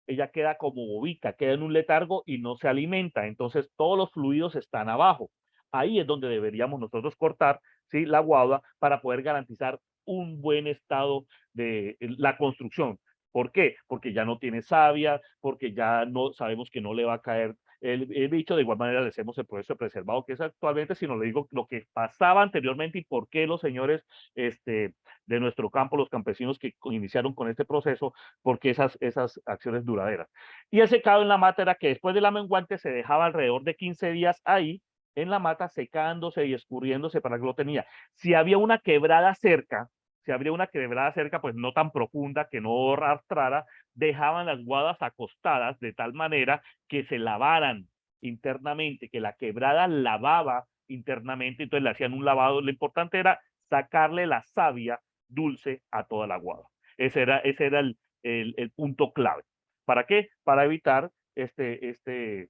Ella queda como bobita, queda en un letargo y no se alimenta. Entonces, todos los fluidos están abajo. Ahí es donde deberíamos nosotros cortar, ¿sí?, la guadua para poder garantizar un buen estado de la construcción. ¿Por qué? Porque ya no tiene savia, porque ya no sabemos que no le va a caer el bicho. De igual manera le hacemos el proceso de preservado que es actualmente, sino le digo lo que pasaba anteriormente y por qué los señores de nuestro campo, los campesinos que iniciaron con este proceso, porque esas acciones duraderas. Y el secado en la mata era que después de la menguante se dejaba alrededor de 15 días ahí en la mata secándose y escurriéndose para que lo tenía. Si había una quebrada cerca, si habría una quebrada cerca, pues no tan profunda que no arrastrara, dejaban las guadas acostadas de tal manera que se lavaran internamente, que la quebrada lavaba internamente, entonces le hacían un lavado. Lo importante era sacarle la savia dulce a toda la guada. Ese era el punto clave. ¿Para qué? Para evitar este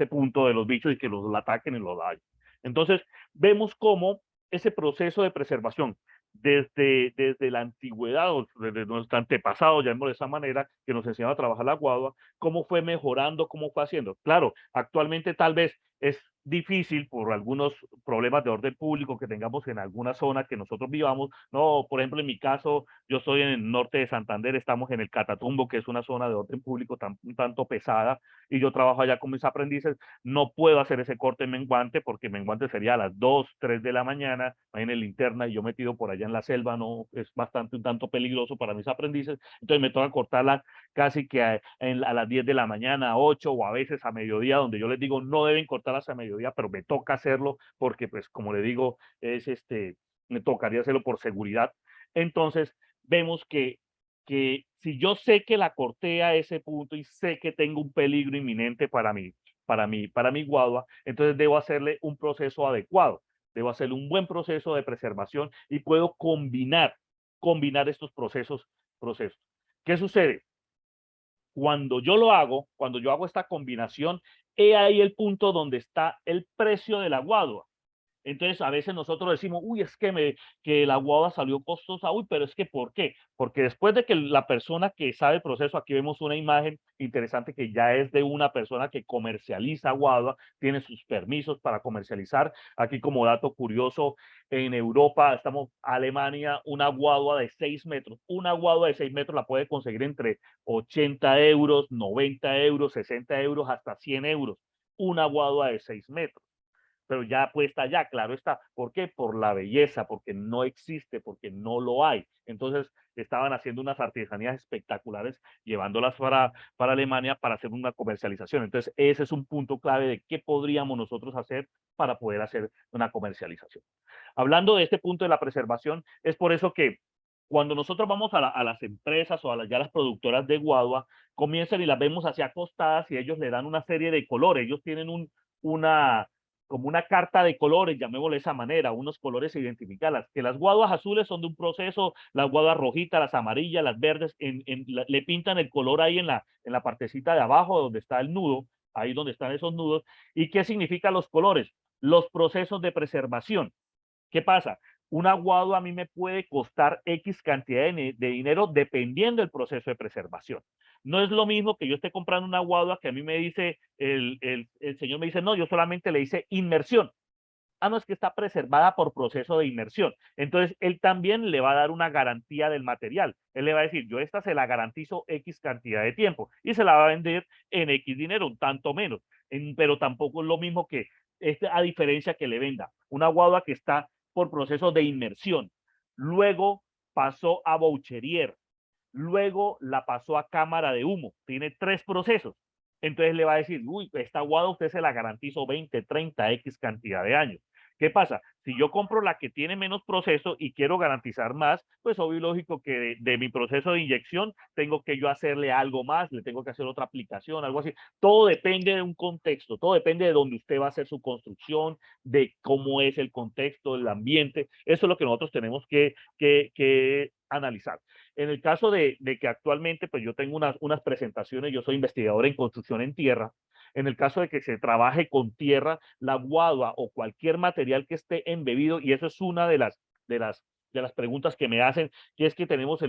punto de los bichos y que los ataquen y los dañen. Entonces, vemos cómo ese proceso de preservación desde la antigüedad o desde nuestro antepasado, llamémoslo de esa manera, que nos enseñaba a trabajar la guadua, cómo fue mejorando, cómo fue haciendo. Claro, actualmente tal vez es difícil por algunos problemas de orden público que tengamos en alguna zona que nosotros vivamos. No, por ejemplo, en mi caso, yo estoy en el norte de Santander, estamos en el Catatumbo, que es una zona de orden público un tanto pesada, y yo trabajo allá con mis aprendices. No puedo hacer ese corte en menguante porque menguante sería a las 2, 3 de la mañana, en el linterna y yo metido por allá en la selva, no es bastante un tanto peligroso para mis aprendices. Entonces me toca cortarla casi que a las 10 de la mañana, a 8 o a veces a mediodía, donde yo les digo no deben cortarlas a mediodía, pero me toca hacerlo porque pues como le digo, me tocaría hacerlo por seguridad. Entonces vemos que si yo sé que la corté a ese punto y sé que tengo un peligro inminente para mi guagua, entonces debo hacerle un proceso adecuado, debo hacerle un buen proceso de preservación y puedo combinar estos procesos. ¿Qué sucede? Cuando yo hago esta combinación, he ahí el punto donde está el precio del aguado. Entonces, a veces nosotros decimos, uy, es que la guava salió costosa, uy, pero es que ¿por qué? Porque después de que la persona que sabe el proceso, aquí vemos una imagen interesante que ya es de una persona que comercializa guava, tiene sus permisos para comercializar. Aquí como dato curioso, en Europa, estamos Alemania, una guagua de 6 metros la puede conseguir entre 80 euros, 90 euros, 60 euros, hasta 100 euros. Una guagua de 6 metros, pero ya puesta allá, claro está. ¿Por qué? Por la belleza, porque no existe, porque no lo hay. Entonces estaban haciendo unas artesanías espectaculares, llevándolas para Alemania para hacer una comercialización. Entonces ese es un punto clave de qué podríamos nosotros hacer para poder hacer una comercialización. Hablando de este punto de la preservación, es por eso que cuando nosotros vamos a las empresas o ya las productoras de guadua, comienzan y las vemos así acostadas y ellos le dan una serie de colores. Ellos tienen una, como una carta de colores, llamémoslo de esa manera, unos colores identificadas, que las guaduas azules son de un proceso, las guaduas rojitas, las amarillas, las verdes, le pintan el color ahí en la partecita de abajo donde está el nudo, ahí donde están esos nudos. ¿Y qué significan los colores? Los procesos de preservación. ¿Qué pasa? Un aguado a mí me puede costar X cantidad de dinero dependiendo del proceso de preservación. No es lo mismo que yo esté comprando una aguado que a mí me dice, el señor me dice, no, yo solamente le hice inmersión. Ah, no, es que está preservada por proceso de inmersión. Entonces, él también le va a dar una garantía del material. Él le va a decir, yo esta se la garantizo X cantidad de tiempo y se la va a vender en X dinero, un tanto menos. Pero tampoco es lo mismo que, a diferencia que le venda una guagua que está por proceso de inmersión. Luego pasó a boucherier, luego la pasó a cámara de humo. Tiene 3 procesos. Entonces le va a decir, uy, esta guada usted se la garantizo 20, 30, X cantidad de años. ¿Qué pasa? Si yo compro la que tiene menos proceso y quiero garantizar más, pues obvio y lógico que de mi proceso de inyección tengo que yo hacerle algo más, le tengo que hacer otra aplicación, algo así. Todo depende de un contexto, todo depende de dónde usted va a hacer su construcción, de cómo es el contexto, el ambiente. Eso es lo que nosotros tenemos que analizar. En el caso de que actualmente, pues yo tengo unas presentaciones, yo soy investigador en construcción en tierra. En el caso de que se trabaje con tierra, la guadua o cualquier material que esté embebido, y eso es una de las, de las preguntas que me hacen, que es que tenemos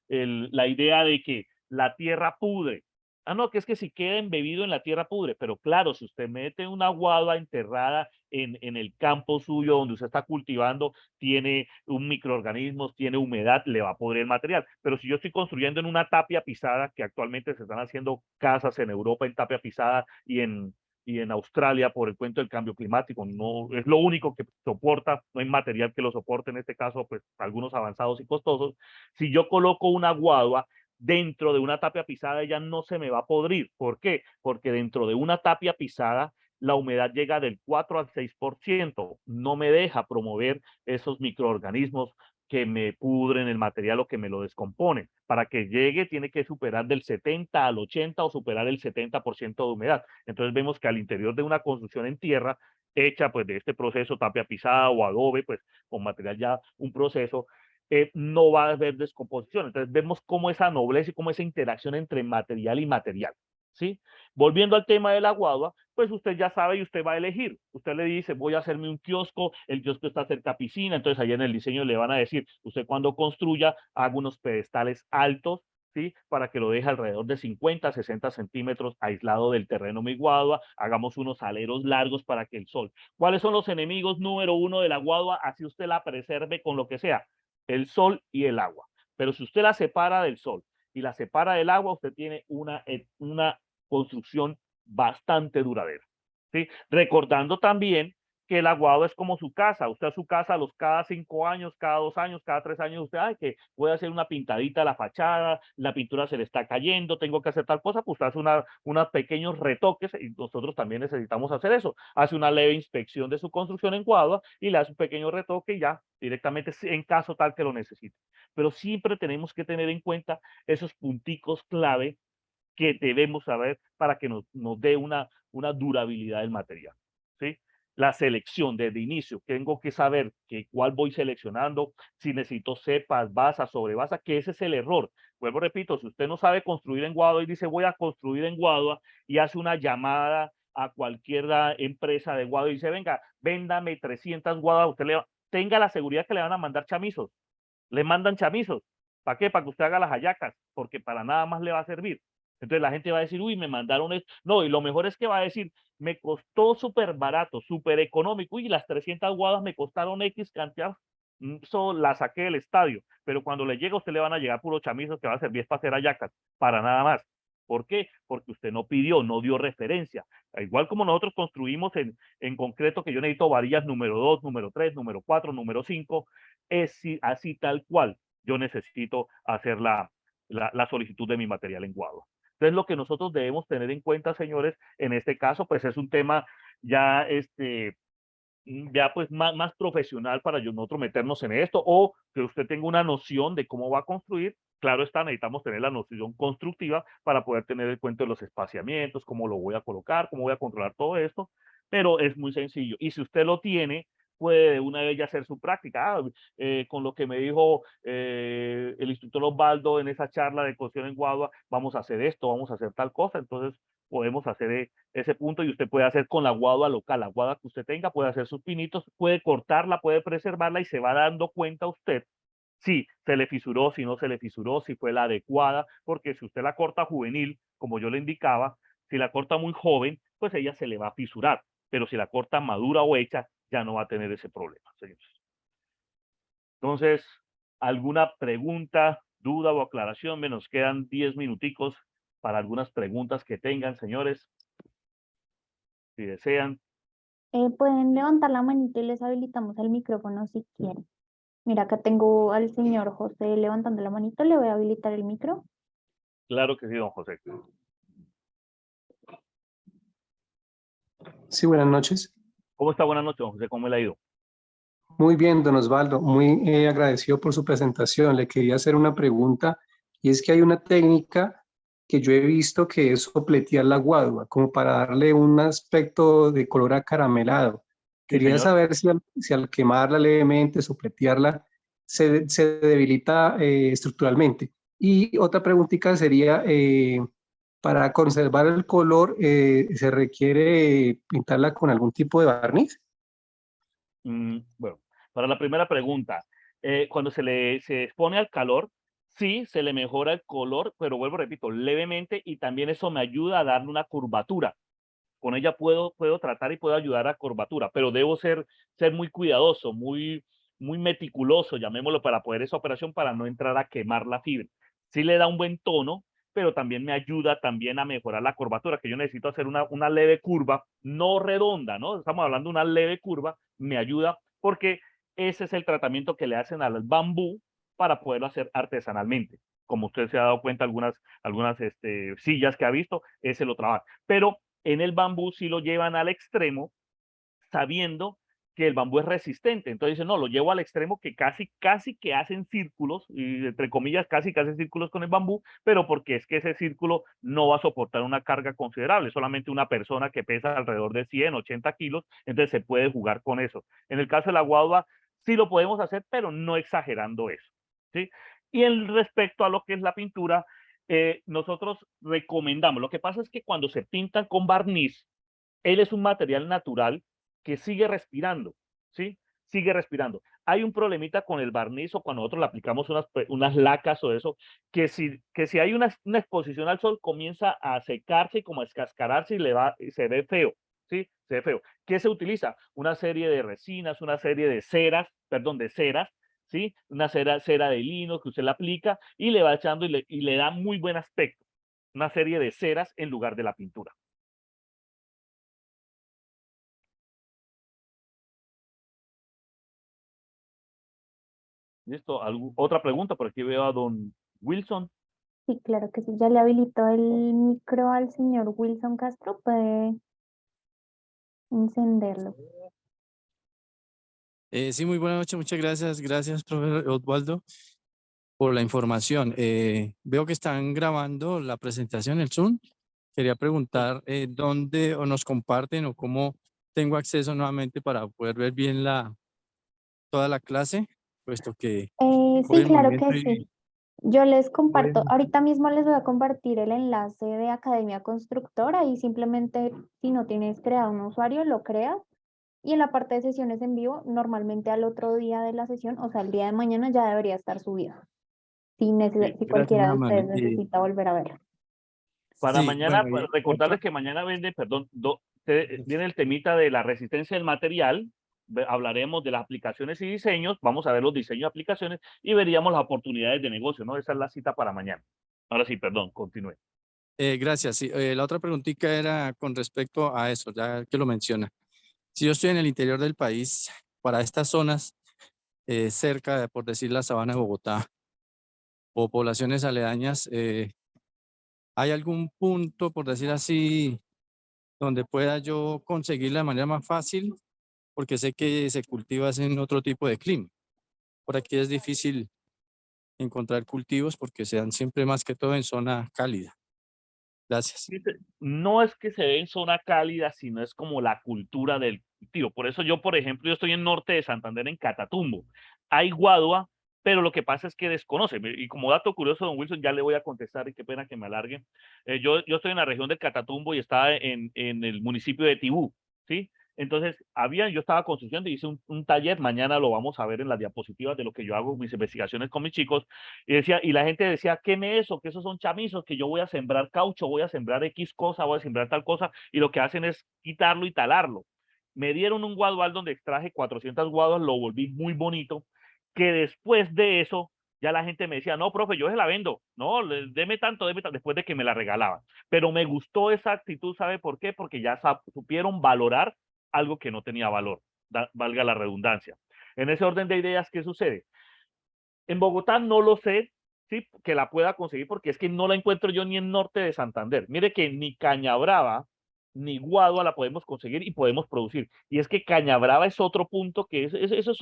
la idea de que la tierra pudre. Ah, no, que es que si queda embebido en la tierra pudre, pero claro, si usted mete una guadua enterrada en el campo suyo donde usted está cultivando, tiene un microorganismos, tiene humedad, le va a podrir el material. Pero si yo estoy construyendo en una tapia pisada, que actualmente se están haciendo casas en Europa en tapia pisada y en Australia por el cuento del cambio climático, no es lo único que soporta, no hay material que lo soporte, en este caso, pues algunos avanzados y costosos. Si yo coloco una guadua dentro de una tapia pisada, ella no se me va a podrir. ¿Por qué? Porque dentro de una tapia pisada la humedad llega del 4 al 6%, no me deja promover esos microorganismos que me pudren el material o que me lo descomponen. Para que llegue tiene que superar del 70 al 80 o superar el 70% de humedad. Entonces vemos que al interior de una construcción en tierra, hecha pues de este proceso tapia pisada o adobe, pues con material ya un proceso, no va a haber descomposición. Entonces vemos cómo esa nobleza y cómo esa interacción entre material y material. ¿Sí? Volviendo al tema de la guagua, pues usted ya sabe y usted va a elegir. Usted le dice, voy a hacerme un kiosco, el kiosco está cerca a piscina, entonces allá en el diseño le van a decir, usted cuando construya, haga unos pedestales altos, ¿sí? Para que lo deje alrededor de 50, 60 centímetros aislado del terreno mi guadua, hagamos unos aleros largos para que el sol. ¿Cuáles son los enemigos número uno de la guadua? Así usted la preserve con lo que sea, el sol y el agua. Pero si usted la separa del sol y la separa del agua, usted tiene una construcción bastante duradera. ¿Sí? Recordando también que el aguado es como su casa. Usted a su casa cada 5 años, cada 2 años, cada 3 años, usted, ay, que puede hacer una pintadita a la fachada, la pintura se le está cayendo, tengo que hacer tal cosa, pues usted hace unos pequeños retoques y nosotros también necesitamos hacer eso. Hace una leve inspección de su construcción en cuadra y le hace un pequeño retoque y ya directamente en caso tal que lo necesite. Pero siempre tenemos que tener en cuenta esos punticos clave que debemos saber para que nos dé una durabilidad del material. ¿Sí? La selección desde inicio, tengo que saber que cuál voy seleccionando, si necesito cepas, basas, sobrebasas, que ese es el error. Vuelvo, repito, si usted no sabe construir en Guadua y dice voy a construir en Guadua y hace una llamada a cualquier empresa de Guadua y dice, venga, véndame 300 Guaduas, usted tenga la seguridad que le van a mandar chamizos, le mandan chamizos. ¿Para qué? Para que usted haga las hallacas, porque para nada más le va a servir. Entonces la gente va a decir, uy, me mandaron esto. No, y lo mejor es que va a decir, me costó súper barato, súper económico. Uy, las 300 guadas me costaron X cantidad. Eso la saqué del estadio. Pero cuando le llega, a usted le van a llegar puros chamizos que va a servir para hacer hallacas, para nada más. ¿Por qué? Porque usted no pidió, no dio referencia. Igual como nosotros construimos en concreto, que yo necesito varillas número 2, número 3, número 4, número 5, es así tal cual yo necesito hacer la solicitud de mi material en Guadua. Entonces, lo que nosotros debemos tener en cuenta, señores, en este caso, pues es un tema ya, ya pues más profesional para nosotros meternos en esto, o que usted tenga una noción de cómo va a construir. Claro está, necesitamos tener la noción constructiva para poder tener en cuenta los espaciamientos, cómo lo voy a colocar, cómo voy a controlar todo esto, pero es muy sencillo. Y si usted lo tiene, puede de una vez ya hacer su práctica. Con lo que me dijo el instructor Osvaldo en esa charla de construcción en Guadua, vamos a hacer esto, vamos a hacer tal cosa. Entonces, podemos hacer ese punto y usted puede hacer con la guadua local, la guadua que usted tenga, puede hacer sus pinitos, puede cortarla, puede preservarla y se va dando cuenta usted si se le fisuró, si no se le fisuró, si fue la adecuada, porque si usted la corta juvenil, como yo le indicaba, si la corta muy joven, pues ella se le va a fisurar, pero si la corta madura o hecha, ya no va a tener ese problema, señores. Entonces, ¿alguna pregunta, duda o aclaración? Me nos quedan 10 minuticos para algunas preguntas que tengan, señores, si desean. Pueden levantar la manita y les habilitamos el micrófono si quieren. Mira, acá tengo al señor José levantando la manito, le voy a habilitar el micro. Claro que sí, don José. Sí, buenas noches. ¿Cómo está? Buenas noches, don José. ¿Cómo le ha ido? Muy bien, don Osvaldo, muy agradecido por su presentación. Le quería hacer una pregunta y es que hay una técnica que yo he visto que es sopletear la guadua, como para darle un aspecto de color acaramelado. Sí, Quería señor. saber si al quemarla levemente, sopletearla, se debilita estructuralmente. Y otra preguntita sería, para conservar el color, ¿se requiere pintarla con algún tipo de barniz? Bueno, para la primera pregunta, cuando se expone al calor, sí, se le mejora el color, pero vuelvo, repito, levemente, y también eso me ayuda a darle una curvatura. Con ella puedo tratar y puedo ayudar a curvatura, pero debo ser muy cuidadoso, muy meticuloso, llamémoslo, para poder esa operación, para no entrar a quemar la fibra. Sí le da un buen tono, pero también me ayuda también a mejorar la curvatura, que yo necesito hacer una leve curva, no redonda, ¿no? Estamos hablando de una leve curva, me ayuda porque ese es el tratamiento que le hacen al bambú para poderlo hacer artesanalmente. Como usted se ha dado cuenta, algunas sillas que ha visto, ese lo trabaja. Pero en el bambú sí lo llevan al extremo, sabiendo que el bambú es resistente. Entonces dicen, no, lo llevo al extremo que casi que hacen círculos, y entre comillas, casi que hacen círculos con el bambú, pero porque es que ese círculo no va a soportar una carga considerable, solamente una persona que pesa alrededor de 100, 80 kilos, entonces se puede jugar con eso. En el caso de la guadua, sí lo podemos hacer, pero no exagerando eso, ¿sí? Y en respecto a lo que es la pintura, nosotros recomendamos, lo que pasa es que cuando se pintan con barniz, él es un material natural que sigue respirando, ¿sí? Sigue respirando. Hay un problemita con el barniz o cuando nosotros le aplicamos unas lacas o eso, que si hay una exposición al sol comienza a secarse y como a escascararse y se ve feo, ¿sí? Se ve feo. ¿Qué se utiliza? Una serie de resinas, una serie de ceras, perdón, de ceras, ¿sí? Una cera de lino que usted le aplica y le va echando y le da muy buen aspecto. Una serie de ceras en lugar de la pintura. Listo. ¿Otra pregunta? Por aquí veo a don Wilson. Sí, claro que sí, ya le habilitó el micro al señor Wilson Castro, puede encenderlo. Sí, muy buenas noches, muchas gracias. Gracias, profesor Osvaldo, por la información. Veo que están grabando la presentación, el Zoom. Quería preguntar dónde o nos comparten o cómo tengo acceso nuevamente para poder ver bien toda la clase, puesto que voy Sí, en claro que movimiento y sí. Yo les voy comparto, ahorita mismo les voy a compartir el enlace de Academia Constructora y simplemente si no tienes creado un usuario, lo creas. Y en la parte de sesiones en vivo, normalmente al otro día de la sesión, o sea, el día de mañana ya debería estar subido. Sí. Si gracias, cualquiera muy de ustedes amable. necesita volver a verlo. Para Sí, mañana, bueno, y otra. recordarles que mañana vende, perdón, viene el temita de la resistencia del material. Hablaremos de las aplicaciones y diseños. Vamos a ver los diseños y aplicaciones y veríamos las oportunidades de negocio, ¿no? Esa es la cita para mañana. Ahora sí, perdón, continúe. Gracias. Sí, la otra preguntita era con respecto a eso, ya que lo menciona. Si yo estoy en el interior del país, para estas zonas cerca de, por decir, la sabana de Bogotá o poblaciones aledañas, ¿hay algún punto, por decir así, donde pueda yo conseguirla de manera más fácil? Porque sé que se cultiva en otro tipo de clima. Por aquí es difícil encontrar cultivos porque se dan siempre más que todo en zona cálida. Gracias. Dice, no es que se dé en zona cálida, sino es como la cultura del cultivo. Por eso yo, por ejemplo, yo estoy en norte de Santander, en Catatumbo. Hay guadua, pero lo que pasa es que desconoce. Y como dato curioso, don Wilson, ya le voy a contestar y qué pena que me alargue. Yo estoy en la región del Catatumbo y estaba en el municipio de Tibú, ¿sí? Entonces, yo estaba construyendo y hice un taller, mañana lo vamos a ver en las diapositivas de lo que yo hago, mis investigaciones con mis chicos, y la gente decía, queme eso, que esos son chamizos, que yo voy a sembrar caucho, voy a sembrar X cosa, voy a sembrar tal cosa, y lo que hacen es quitarlo y talarlo. Me dieron un guadual donde extraje 400 guaduas, lo volví muy bonito, que después de eso ya la gente me decía, no, profe, yo se la vendo, no, deme tanto, después de que me la regalaban. Pero me gustó esa actitud, ¿sabe por qué? Porque ya supieron valorar algo que no tenía valor, valga la redundancia. En ese orden de ideas, ¿qué sucede? En Bogotá no lo sé, sí, que la pueda conseguir porque es que no la encuentro yo ni en norte de Santander. Mire que ni Cañabrava ni Guadua la podemos conseguir y podemos producir. Y es que Cañabrava es otro punto que eso es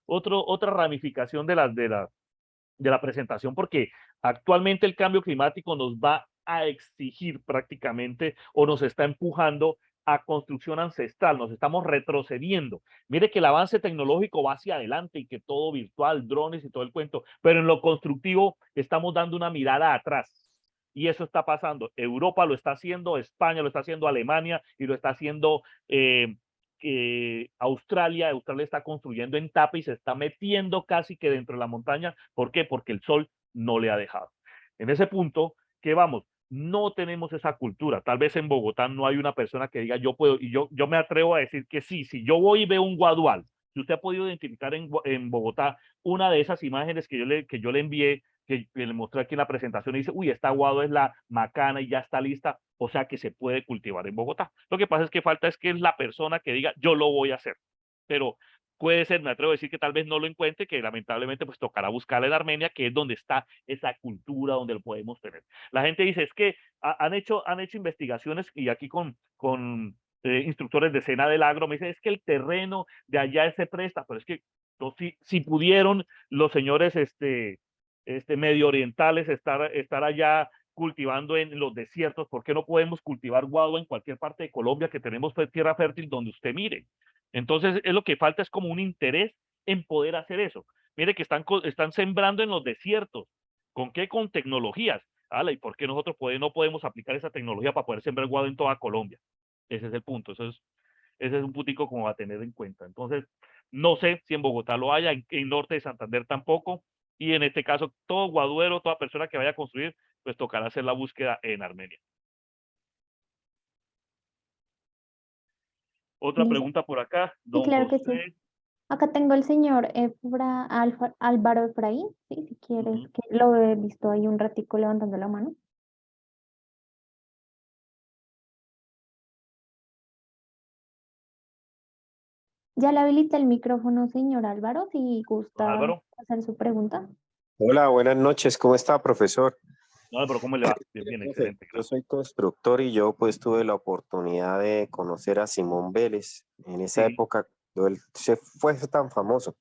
otra ramificación de la presentación, porque actualmente el cambio climático nos va a exigir prácticamente o nos está empujando a construcción ancestral, nos estamos retrocediendo. Mire que el avance tecnológico va hacia adelante y que todo virtual, drones y todo el cuento, pero en lo constructivo estamos dando una mirada atrás. Y eso está pasando. Europa lo está haciendo, España lo está haciendo, Alemania y lo está haciendo Australia está construyendo en tapa y se está metiendo casi que dentro de la montaña. ¿Por qué? Porque el sol no le ha dejado. En ese punto, ¿qué vamos? No tenemos esa cultura. Tal vez en Bogotá no hay una persona que diga yo puedo, y yo me atrevo a decir que sí, si yo voy y veo un guadual, si usted ha podido identificar en Bogotá una de esas imágenes que yo le envié, que le mostré aquí en la presentación y dice, uy, esta guado es la macana y ya está lista, o sea que se puede cultivar en Bogotá. Lo que pasa es que falta es que es la persona que diga, yo lo voy a hacer. Pero puede ser, me atrevo a decir que tal vez no lo encuentre, que lamentablemente pues tocará buscarla en Armenia, que es donde está esa cultura, donde lo podemos tener. La gente dice, es que han hecho investigaciones y aquí con instructores de escena del agro, me dice, es que el terreno de allá se presta, pero es que no, si pudieron los señores medio orientales estar allá cultivando en los desiertos, ¿por qué no podemos cultivar guado en cualquier parte de Colombia que tenemos tierra fértil donde usted mire? Entonces, es lo que falta es como un interés en poder hacer eso. Mire que están sembrando en los desiertos. ¿Con qué? Con tecnologías. ¿Y por qué nosotros no podemos aplicar esa tecnología para poder sembrar guado en toda Colombia? Ese es el punto. Ese es un puntico como a tener en cuenta. Entonces, no sé si en Bogotá lo haya, en norte de Santander tampoco. Y en este caso, todo guaduero, toda persona que vaya a construir, pues tocará hacer la búsqueda en Armenia. Otra Listo. pregunta por acá, Sí, don claro que sí. José. Acá tengo el señor Álvaro Efraín, sí, si quieres, Ujú. que lo he visto ahí un ratico levantando la mano. Ya le habilita el micrófono, señor Álvaro, si Don gusta Álvaro. hacer su pregunta. Hola, buenas noches. ¿Cómo está, profesor? No, Álvaro, ¿cómo le va? Bien, bien, Profe, excelente, yo gracias. soy constructor y yo pues tuve la oportunidad de conocer a Simón Vélez en esa Sí, época cuando él se fue tan famoso.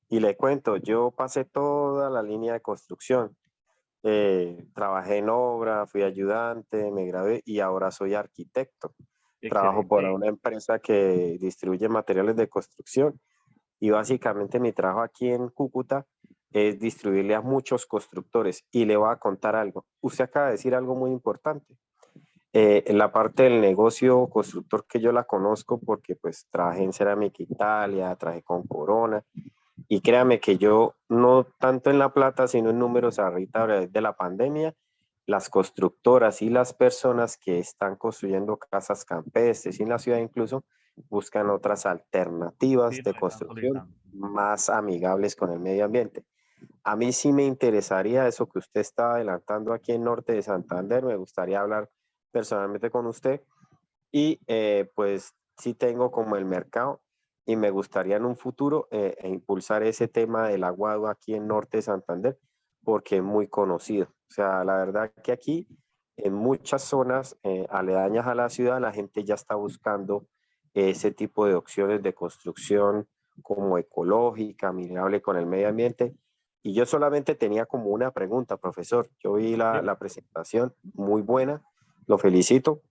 Y le cuento, yo pasé toda la línea de construcción. Trabajé en obra, fui ayudante, me gradué y ahora soy arquitecto. Trabajo para excelente. una empresa que distribuye materiales de construcción y básicamente mi trabajo aquí en Cúcuta es distribuirle a muchos constructores. Y le voy a contar algo. Usted acaba de decir algo muy importante. En la parte del negocio constructor que yo la conozco porque pues trabajé en Cerámica Italia, trabajé con Corona y créame que yo no tanto en La Plata sino en números ahorita de la pandemia, las constructoras y las personas que están construyendo casas campestres y en la ciudad incluso buscan otras Sí, alternativas de nos están construcción solicitando. más amigables con el medio ambiente. A mí sí me interesaría eso que usted está adelantando aquí en Norte de Santander, me gustaría hablar personalmente con usted y pues sí tengo como el mercado y me gustaría en un futuro impulsar ese tema del aguado aquí en Norte de Santander porque es muy conocido. O sea, la verdad que aquí en muchas zonas aledañas a la ciudad la gente ya está buscando ese tipo de opciones de construcción como ecológica, amigable con el medio ambiente. Y yo solamente tenía como una pregunta, profesor. Yo vi Sí, la presentación muy buena, lo felicito.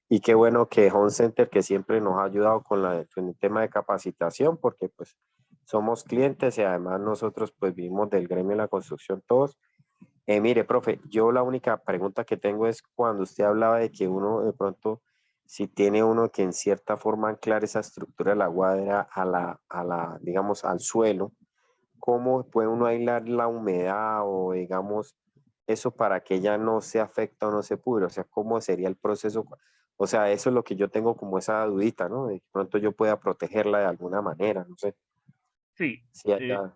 Y qué bueno que Home Center, que siempre nos ha ayudado con el tema de capacitación, porque pues somos clientes y además nosotros pues vivimos del gremio de la construcción todos. Mire, profe, yo la única pregunta que tengo es cuando usted hablaba de que uno de pronto, si tiene uno que en cierta forma anclar esa estructura de la guadera digamos, al suelo, ¿cómo puede uno aislar la humedad o digamos eso para que ella no se afecte o no se pudra? O sea, ¿cómo sería el proceso O sea, eso es lo que yo tengo como esa dudita, ¿no? De pronto yo pueda protegerla de alguna manera, no sé. Sí, Si eh, haya...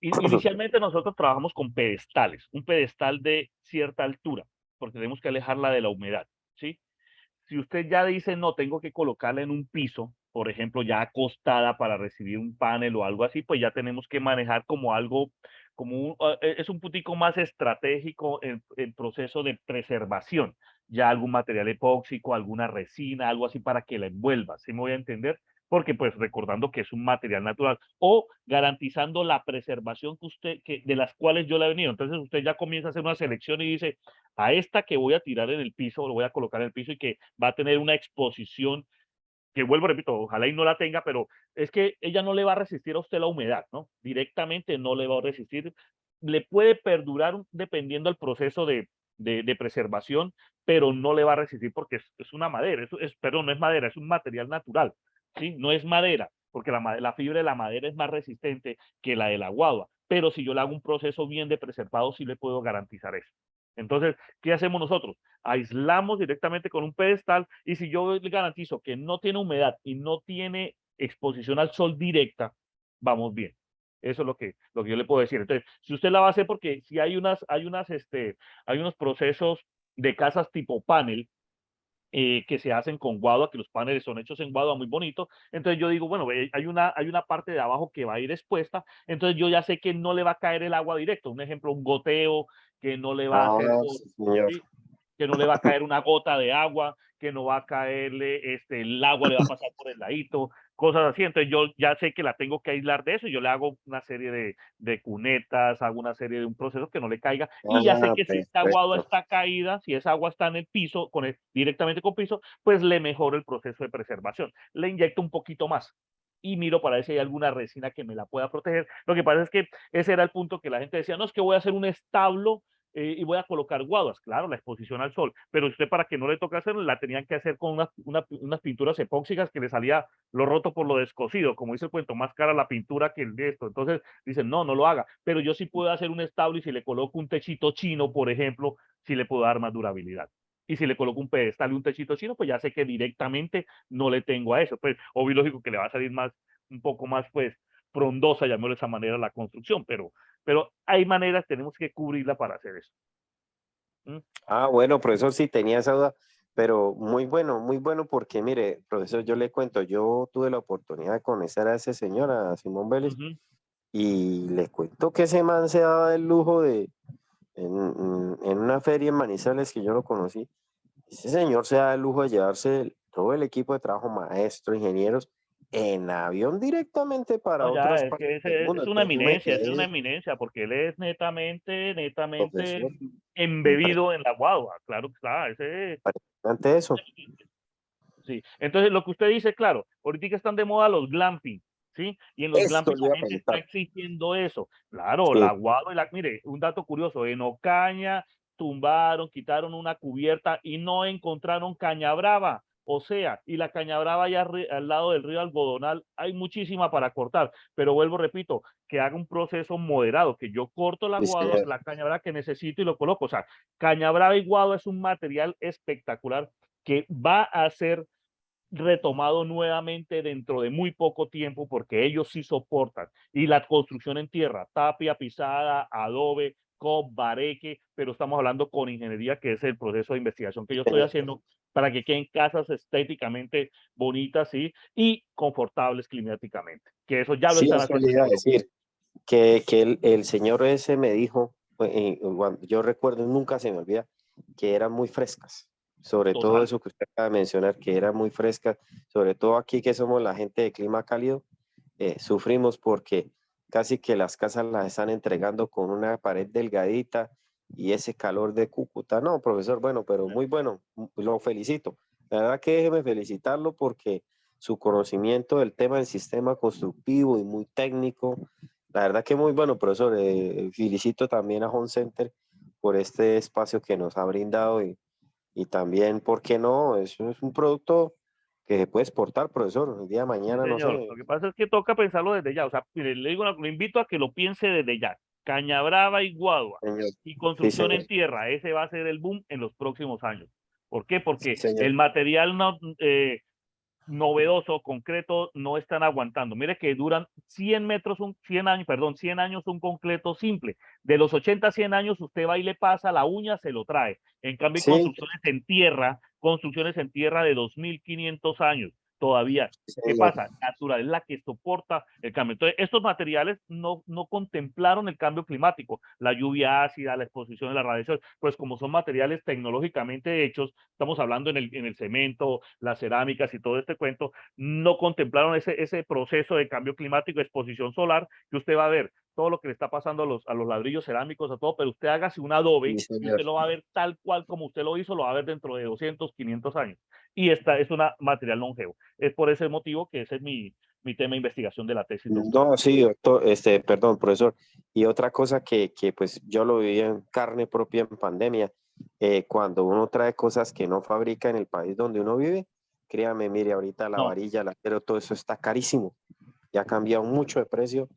inicialmente nosotros trabajamos con pedestales, un pedestal de cierta altura, porque tenemos que alejarla de la humedad, ¿sí? Si usted ya dice, no, tengo que colocarla en un piso, por ejemplo, ya acostada para recibir un panel o algo así, pues ya tenemos que manejar como algo, es un puntico más estratégico el proceso de preservación, ya algún material epóxico, alguna resina, algo así para que la envuelva, ¿sí me voy a entender? Porque pues recordando que es un material natural o garantizando la preservación de las cuales yo le he venido. Entonces usted ya comienza a hacer una selección y dice, a esta que voy a tirar en el piso, lo voy a colocar en el piso y que va a tener una exposición que vuelvo, repito, ojalá y no la tenga, pero es que ella no le va a resistir a usted la humedad, ¿no? Directamente no le va a resistir. Le puede perdurar dependiendo del proceso de preservación, pero no le va a resistir porque es una madera, perdón, no es madera, es un material natural, ¿sí? No es madera, porque la fibra de la madera es más resistente que la de la guadua, pero si yo le hago un proceso bien de preservado, sí le puedo garantizar eso. Entonces, ¿qué hacemos nosotros? Aislamos directamente con un pedestal y si yo le garantizo que no tiene humedad y no tiene exposición al sol directa, vamos bien. Eso es lo que yo le puedo decir. Entonces, si usted la va a hacer, porque si hay unos procesos de casas tipo panel, que se hacen con guadua, que los paneles son hechos en guadua muy bonito. Entonces yo digo, bueno, hay una parte de abajo que va a ir expuesta, entonces yo ya sé que no le va a caer el agua directo. Un ejemplo, un goteo, que no le va a hacer, Ah, sí, señor. ¿sí? Que no le va a caer una gota de agua, que no va a caerle, el agua le va a pasar por el ladito, cosas así. Entonces yo ya sé que la tengo que aislar de eso, y yo le hago una serie de cunetas, hago una serie de un proceso que no le caiga, y ya sé Ah, que si esta agua perfecto. está caída, si esa agua está en el piso, directamente con piso, pues le mejoro el proceso de preservación. Le inyecto un poquito más y miro para ver si hay alguna resina que me la pueda proteger. Lo que pasa es que ese era el punto que la gente decía, no, es que voy a hacer un establo y voy a colocar guaduas, claro, la exposición al sol, pero usted para que no le toque hacerlo, la tenían que hacer con unas pinturas epóxicas que le salía lo roto por lo descosido, como dice el cuento, más cara la pintura que el de esto. Entonces dicen, no, no lo haga, pero yo sí puedo hacer un establo y si le coloco un techito chino, por ejemplo, sí le puedo dar más durabilidad. Y si le coloco un pedestal y un techito chino, pues ya sé que directamente no le tengo a eso. Pues obvio lógico que le va a salir más, un poco más, pues, frondosa, llamémoslo de esa manera, la construcción, pero hay maneras, tenemos que cubrirla para hacer eso. ¿Mm? Ah, bueno, profesor, sí tenía esa duda, pero muy bueno porque mire, profesor, yo le cuento, yo tuve la oportunidad de conocer a ese señor, a Simón Vélez, Ujú. y le cuento que ese man se daba el lujo de, en una feria en Manizales que yo lo conocí, ese señor se da el lujo de llevarse todo el equipo de trabajo, maestros, ingenieros, en avión directamente para No, ya, otras es partes que del mundo. Entonces yo me esa es una quedé, eminencia, porque él es netamente profesor, embebido en la guagua, claro que está, impresionante eso. sí. Entonces, lo que usted dice, claro, ahorita están de moda los glamping, ¿sí? Y en los Esto glamping le la iba a gente está preguntar. exigiendo eso. Claro, Sí, la guagua mire, un dato curioso, en Ocaña tumbaron, quitaron una cubierta y no encontraron caña brava. O sea, y la caña brava allá al lado del río Algodonal hay muchísima para cortar, pero vuelvo, repito, que haga un proceso moderado, que yo corto sí, señor. la caña brava que necesito y lo coloco. O sea, caña brava y guado es un material espectacular que va a ser retomado nuevamente dentro de muy poco tiempo porque ellos sí soportan. Y la construcción en tierra, tapia, pisada, adobe, cob, bareque, pero estamos hablando con ingeniería, que es el proceso de investigación que yo estoy haciendo para que queden casas estéticamente bonitas, ¿sí? Y confortables climáticamente, que eso ya lo Sí, están eso haciendo le en iba a Colombia. decir, que el señor ese me dijo, yo recuerdo, nunca se me olvida, que eran muy frescas, sobre todo Total. eso que usted acaba de mencionar, que eran muy frescas, sobre todo aquí que somos la gente de clima cálido, sufrimos porque casi que las casas las están entregando con una pared delgadita y ese calor de Cúcuta. No, profesor, bueno, pero muy bueno, lo felicito. La verdad que déjeme felicitarlo porque su conocimiento del tema del sistema constructivo y muy técnico, la verdad que muy bueno, profesor. Felicito también a Home Center por este espacio que nos ha brindado y también, ¿por qué no? Eso es un producto que se puede exportar, profesor. El día de Sí, mañana, no señor. sé. Lo que pasa es que toca pensarlo desde ya. O sea, mire, le digo, lo invito a que lo piense desde ya. Cañabrava y Guadua Señor. y Sí, construcción señor. en tierra. Ese va a ser el boom en los próximos años. ¿Por qué? Porque señor. el material novedoso, concreto, no están aguantando. Mire que duran 100 metros, 100 años un concreto simple. De los 80 a 100 años usted va y le pasa la uña, se lo trae. En cambio, hay Sí, construcciones en tierra de 2500 años todavía. ¿Qué señor. pasa? Natural es la que soporta el cambio. Entonces, estos materiales no contemplaron el cambio climático, la lluvia ácida, la exposición de la radiación, pues como son materiales tecnológicamente hechos, estamos hablando en el cemento, las cerámicas y todo este cuento, no contemplaron ese proceso de cambio climático, exposición solar, que usted va a ver todo lo que le está pasando a los ladrillos cerámicos, a todo, pero usted hágase un adobe Sí, y señor. usted lo va a ver tal cual como usted lo hizo, lo va a ver dentro de 200, 500 años. Y esta es una material longevo. Es por ese motivo que ese es mi tema de investigación de la tesis doctoral. No, sí, doctor, perdón, profesor. Y otra cosa que pues yo lo viví en carne propia en pandemia, cuando uno trae cosas que no fabrica en el país donde uno vive, créame, mire, ahorita la No, varilla, el acero, todo eso está carísimo. Ya ha cambiado mucho de precio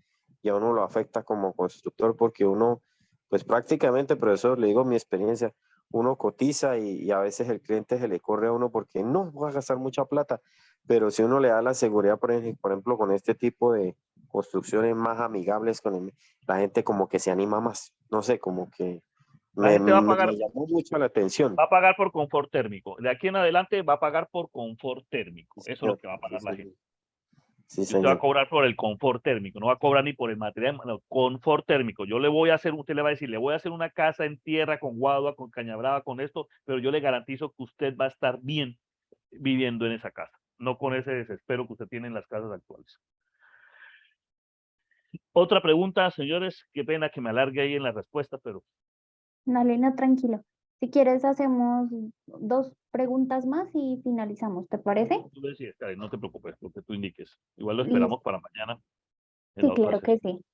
y a uno lo afecta como constructor porque uno, pues prácticamente, profesor, le digo mi experiencia, uno cotiza y a veces el cliente se le corre a uno porque no va a gastar mucha plata, pero si uno le da la seguridad, por ejemplo, con este tipo de construcciones más amigables la gente como que se anima más, no sé, como que la gente me llamó mucho la atención. va a pagar por confort térmico. De aquí en adelante va a pagar por confort térmico. Sí, Eso es lo señor. que va a Sí, pagar la señor. gente. Sí, Y usted va a señor. cobrar por el confort térmico, no va a cobrar ni por el material, no, confort térmico. Yo le voy a hacer, usted le va a decir, le voy a hacer una casa en tierra con guadua, con caña brava, con esto, pero yo le garantizo que usted va a estar bien viviendo en esa casa, no con ese desespero que usted tiene en las casas actuales. Otra pregunta, señores, qué pena que me alargue ahí en la respuesta, pero Dale, no, tranquilo. Si quieres, hacemos 2 preguntas más y finalizamos, ¿te parece? tú decides, Karen, no te preocupes, lo que tú indiques. Igual lo Listo. esperamos para mañana en Sí, la otra claro que sesión. sí.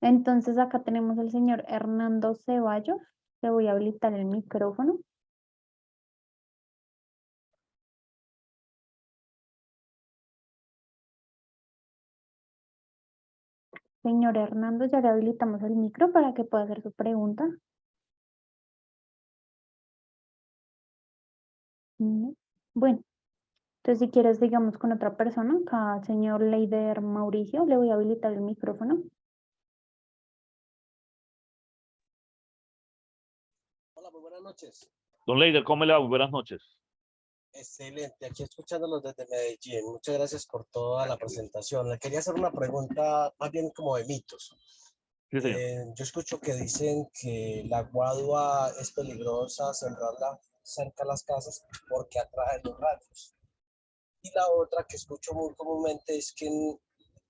Entonces acá tenemos al señor Hernando Ceballos. Le voy a habilitar el micrófono. Señor Hernando, ya le habilitamos el micro para que pueda hacer su pregunta. No. Bueno, entonces si quieres, digamos con otra persona, acá señor Leider Mauricio, le voy a habilitar el micrófono. Hola, muy buenas noches. Don Leider, ¿cómo le va? Buenas noches. Excelente, aquí escuchándolos desde Medellín. Muchas gracias por toda la presentación. Le quería hacer una pregunta más bien como de mitos. Sí, señor. Yo escucho que dicen que la guadua es peligrosa sembrarla cerca a las casas porque atrae los rayos. Y la otra que escucho muy comúnmente es que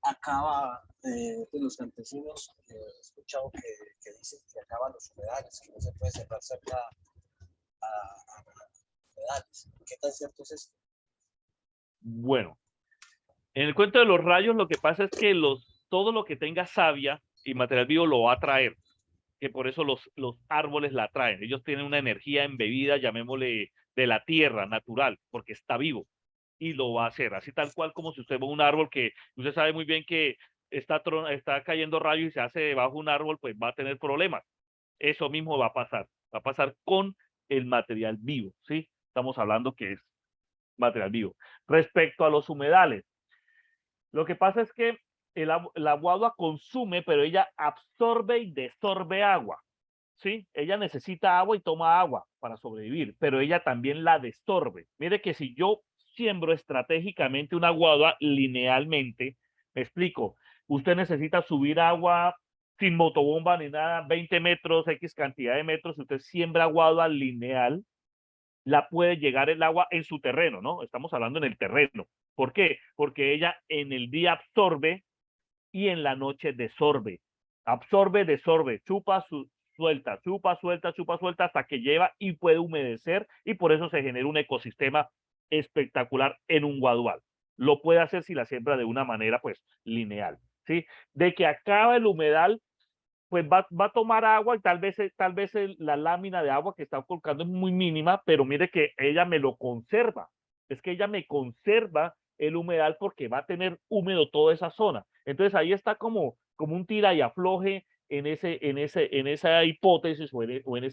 acaba, de los campesinos, he escuchado que dicen que acaba los humedales, que no se puede sembrar cerca a humedales. ¿Qué tan cierto es esto? Bueno, en el cuento de los rayos, lo que pasa es que todo lo que tenga savia y material vivo lo va a atraer, que por eso los árboles la atraen. Ellos tienen una energía embebida, llamémosle, de la tierra natural, porque está vivo y lo va a hacer, así tal cual como si usted ve un árbol que usted sabe muy bien que está cayendo rayos y se hace debajo un árbol, pues va a tener problemas. Eso mismo va a pasar con el material vivo, ¿sí? Estamos hablando que es material vivo. Respecto a los humedales, lo que pasa es que la guadua consume, pero ella absorbe y desorbe agua, ¿sí? Ella necesita agua y toma agua para sobrevivir, pero ella también la desorbe. Mire que si yo siembro estratégicamente una guadua linealmente, me explico, usted necesita subir agua sin motobomba ni nada, 20 metros, X cantidad de metros, si usted siembra guadua lineal, la puede llegar el agua en su terreno, ¿no? Estamos hablando en el terreno. ¿Por qué? Porque ella en el día absorbe y en la noche desorbe. Absorbe, desorbe, suelta, chupa, suelta, chupa, suelta, hasta que lleva y puede humedecer y por eso se genera un ecosistema espectacular en un guadual. Lo puede hacer si la siembra de una manera, pues, lineal, ¿sí? De que acaba el humedal, pues va a tomar agua y tal vez la lámina de agua que está colocando es muy mínima, pero mire que ella me lo conserva. Es que ella me conserva el humedal porque va a tener húmedo toda esa zona. Entonces ahí está como un tira y afloje en esa hipótesis o en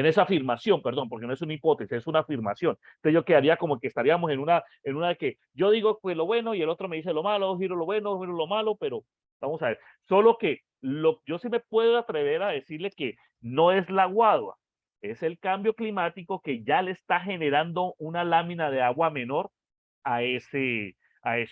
esa afirmación, perdón, porque no es una hipótesis, es una afirmación. Entonces yo quedaría como que estaríamos en una de que yo digo pues lo bueno y el otro me dice lo malo, giro lo bueno, giro lo malo, pero vamos a ver, solo que yo sí me puedo atrever a decirle que no es la guadua, es el cambio climático que ya le está generando una lámina de agua menor a ese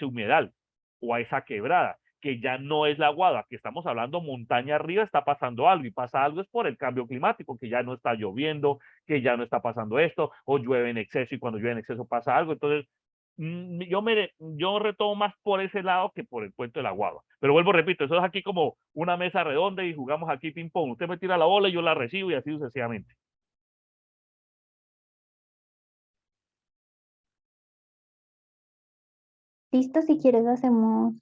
humedal o a esa quebrada, que ya no es la guada, que estamos hablando montaña arriba, está pasando algo y pasa algo es por el cambio climático, que ya no está lloviendo, que ya no está pasando esto, o llueve en exceso y cuando llueve en exceso pasa algo. Entonces, yo retomo más por ese lado que por el cuento de la guada. Pero vuelvo, repito, eso es aquí como una mesa redonda y jugamos aquí ping pong. Usted me tira la bola y yo la recibo y así sucesivamente. Listo, si quieres hacemos,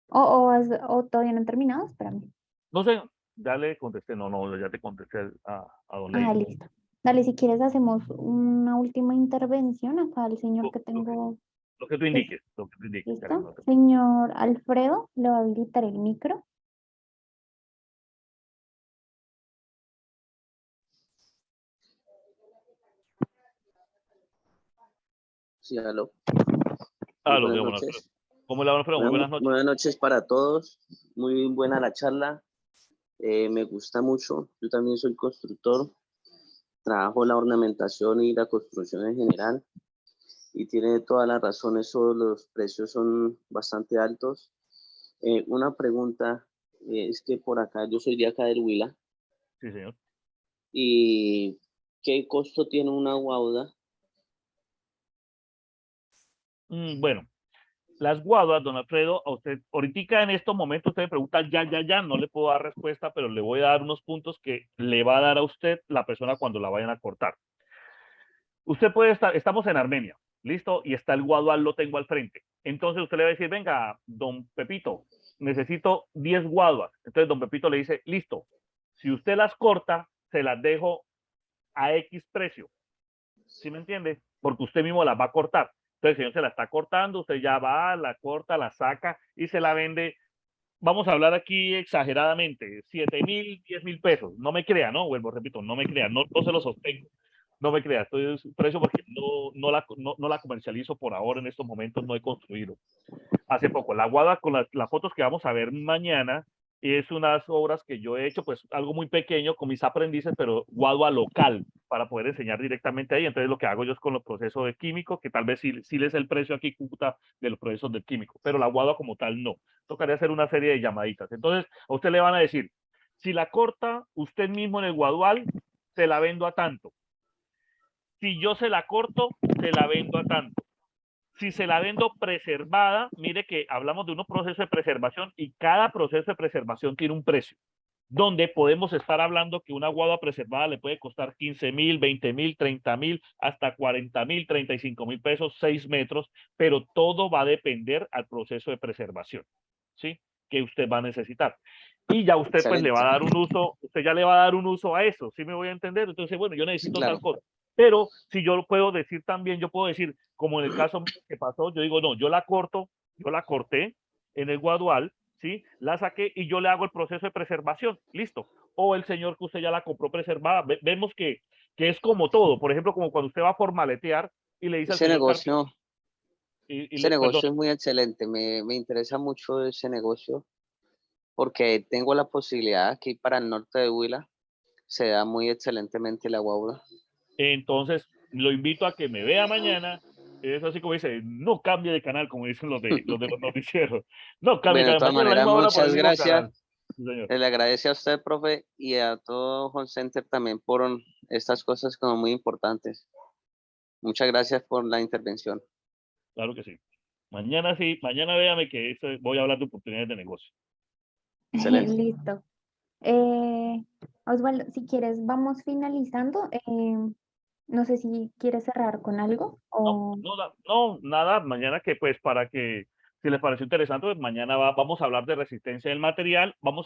o todavía no han terminado, espérame. No sé, ya le contesté, no, ya te contesté a don Ah, Ley. listo. Dale, si quieres hacemos una última intervención acá al señor Lo- que lo tengo. Lo que tú indiques, lo que tú indiques, Karen, no ¿Listo? te preocupes. Señor Alfredo, le va a habilitar el micro. Sí, aló. Muy Aló, buenas bueno, Alfredo. noches. ¿Cómo le va, Alfredo? Muy buenas noches. Buenas noches para todos. Muy buena la charla. Me gusta mucho. Yo también soy constructor. Trabajo la ornamentación y la construcción en general. Y tiene toda la razón. Eso, los precios son bastante altos. Una pregunta es que por acá, yo soy de acá del Huila. Sí, señor. ¿Y qué costo tiene una guauda? Bueno, las guaduas, don Alfredo, a usted, ahorita en estos momentos usted me pregunta ya, no le puedo dar respuesta, pero le voy a dar unos puntos que le va a dar a usted la persona cuando la vayan a cortar. Usted puede estar, estamos en Armenia, listo, y está el guadual, lo tengo al frente. Entonces usted le va a decir, venga, don Pepito, necesito 10 guaduas. Entonces don Pepito le dice, listo, si usted las corta, se las dejo a X precio. ¿Sí me entiende? Porque usted mismo las va a cortar. Entonces, el señor se la está cortando, usted ya va, la corta, la saca y se la vende. Vamos a hablar aquí exageradamente, 7,000, 10,000 pesos. No me crea, ¿no? Vuelvo, repito, no me crea, no se lo sostengo. No me crea, esto es un precio porque no la comercializo por ahora en estos momentos, no he construido. Hace poco, la guada con las fotos que vamos a ver mañana es unas obras que yo he hecho, pues algo muy pequeño con mis aprendices, pero guadua local para poder enseñar directamente ahí. Entonces lo que hago yo es con los procesos de químico, que tal vez sí les el precio aquí Cúcuta de los procesos del químico, pero la guadua como tal no. Tocaría hacer una serie de llamaditas. Entonces a usted le van a decir, si la corta usted mismo en el guadual, se la vendo a tanto. Si yo se la corto, se la vendo a tanto. Si se la vendo preservada, mire que hablamos de unos procesos de preservación y cada proceso de preservación tiene un precio, donde podemos estar hablando que una guagua preservada le puede costar 15,000, 20,000, 30,000, hasta 40,000, 35,000 pesos, 6 metros, pero todo va a depender al proceso de preservación, ¿sí? Que usted va a necesitar. Y ya usted pues le va a Excelente. dar un uso, usted ya le va a dar un uso a eso, ¿sí me voy a entender? Entonces, bueno, yo Sí, necesito claro. tal cosa. Pero si yo lo puedo decir también, yo puedo decir, como en el caso que pasó, yo digo, no, yo la corto, yo la corté en el guadual, ¿sí? La saqué y yo le hago el proceso de preservación, listo. O el señor que usted ya la compró preservada. Vemos que es como todo. Por ejemplo, como cuando usted va por maletear y le dice al Ese señor carpintero, negocio, ese perdón, negocio es muy excelente. Me interesa mucho ese negocio porque tengo la posibilidad aquí para el norte de Huila. Se da muy excelentemente la guauda. entonces lo invito a que me vea mañana. Es así como dice, no cambie de canal, como dicen los de los noticieros. No cambie de Bueno, de canal. todas Mañana a la maneras, misma hora por el muchas mismo gracias. canal. Sí, señor. Le agradece a usted, profe, y a todo Home Center también por estas cosas como muy importantes. Muchas gracias por la intervención. Claro que sí. Mañana sí, mañana véame que voy a hablar de oportunidades de negocio. Excelente. Listo. Osvaldo, si quieres, vamos finalizando. No sé si quieres cerrar con algo o... No, nada, mañana que pues para que, si les pareció interesante, pues mañana vamos a hablar de resistencia del material, vamos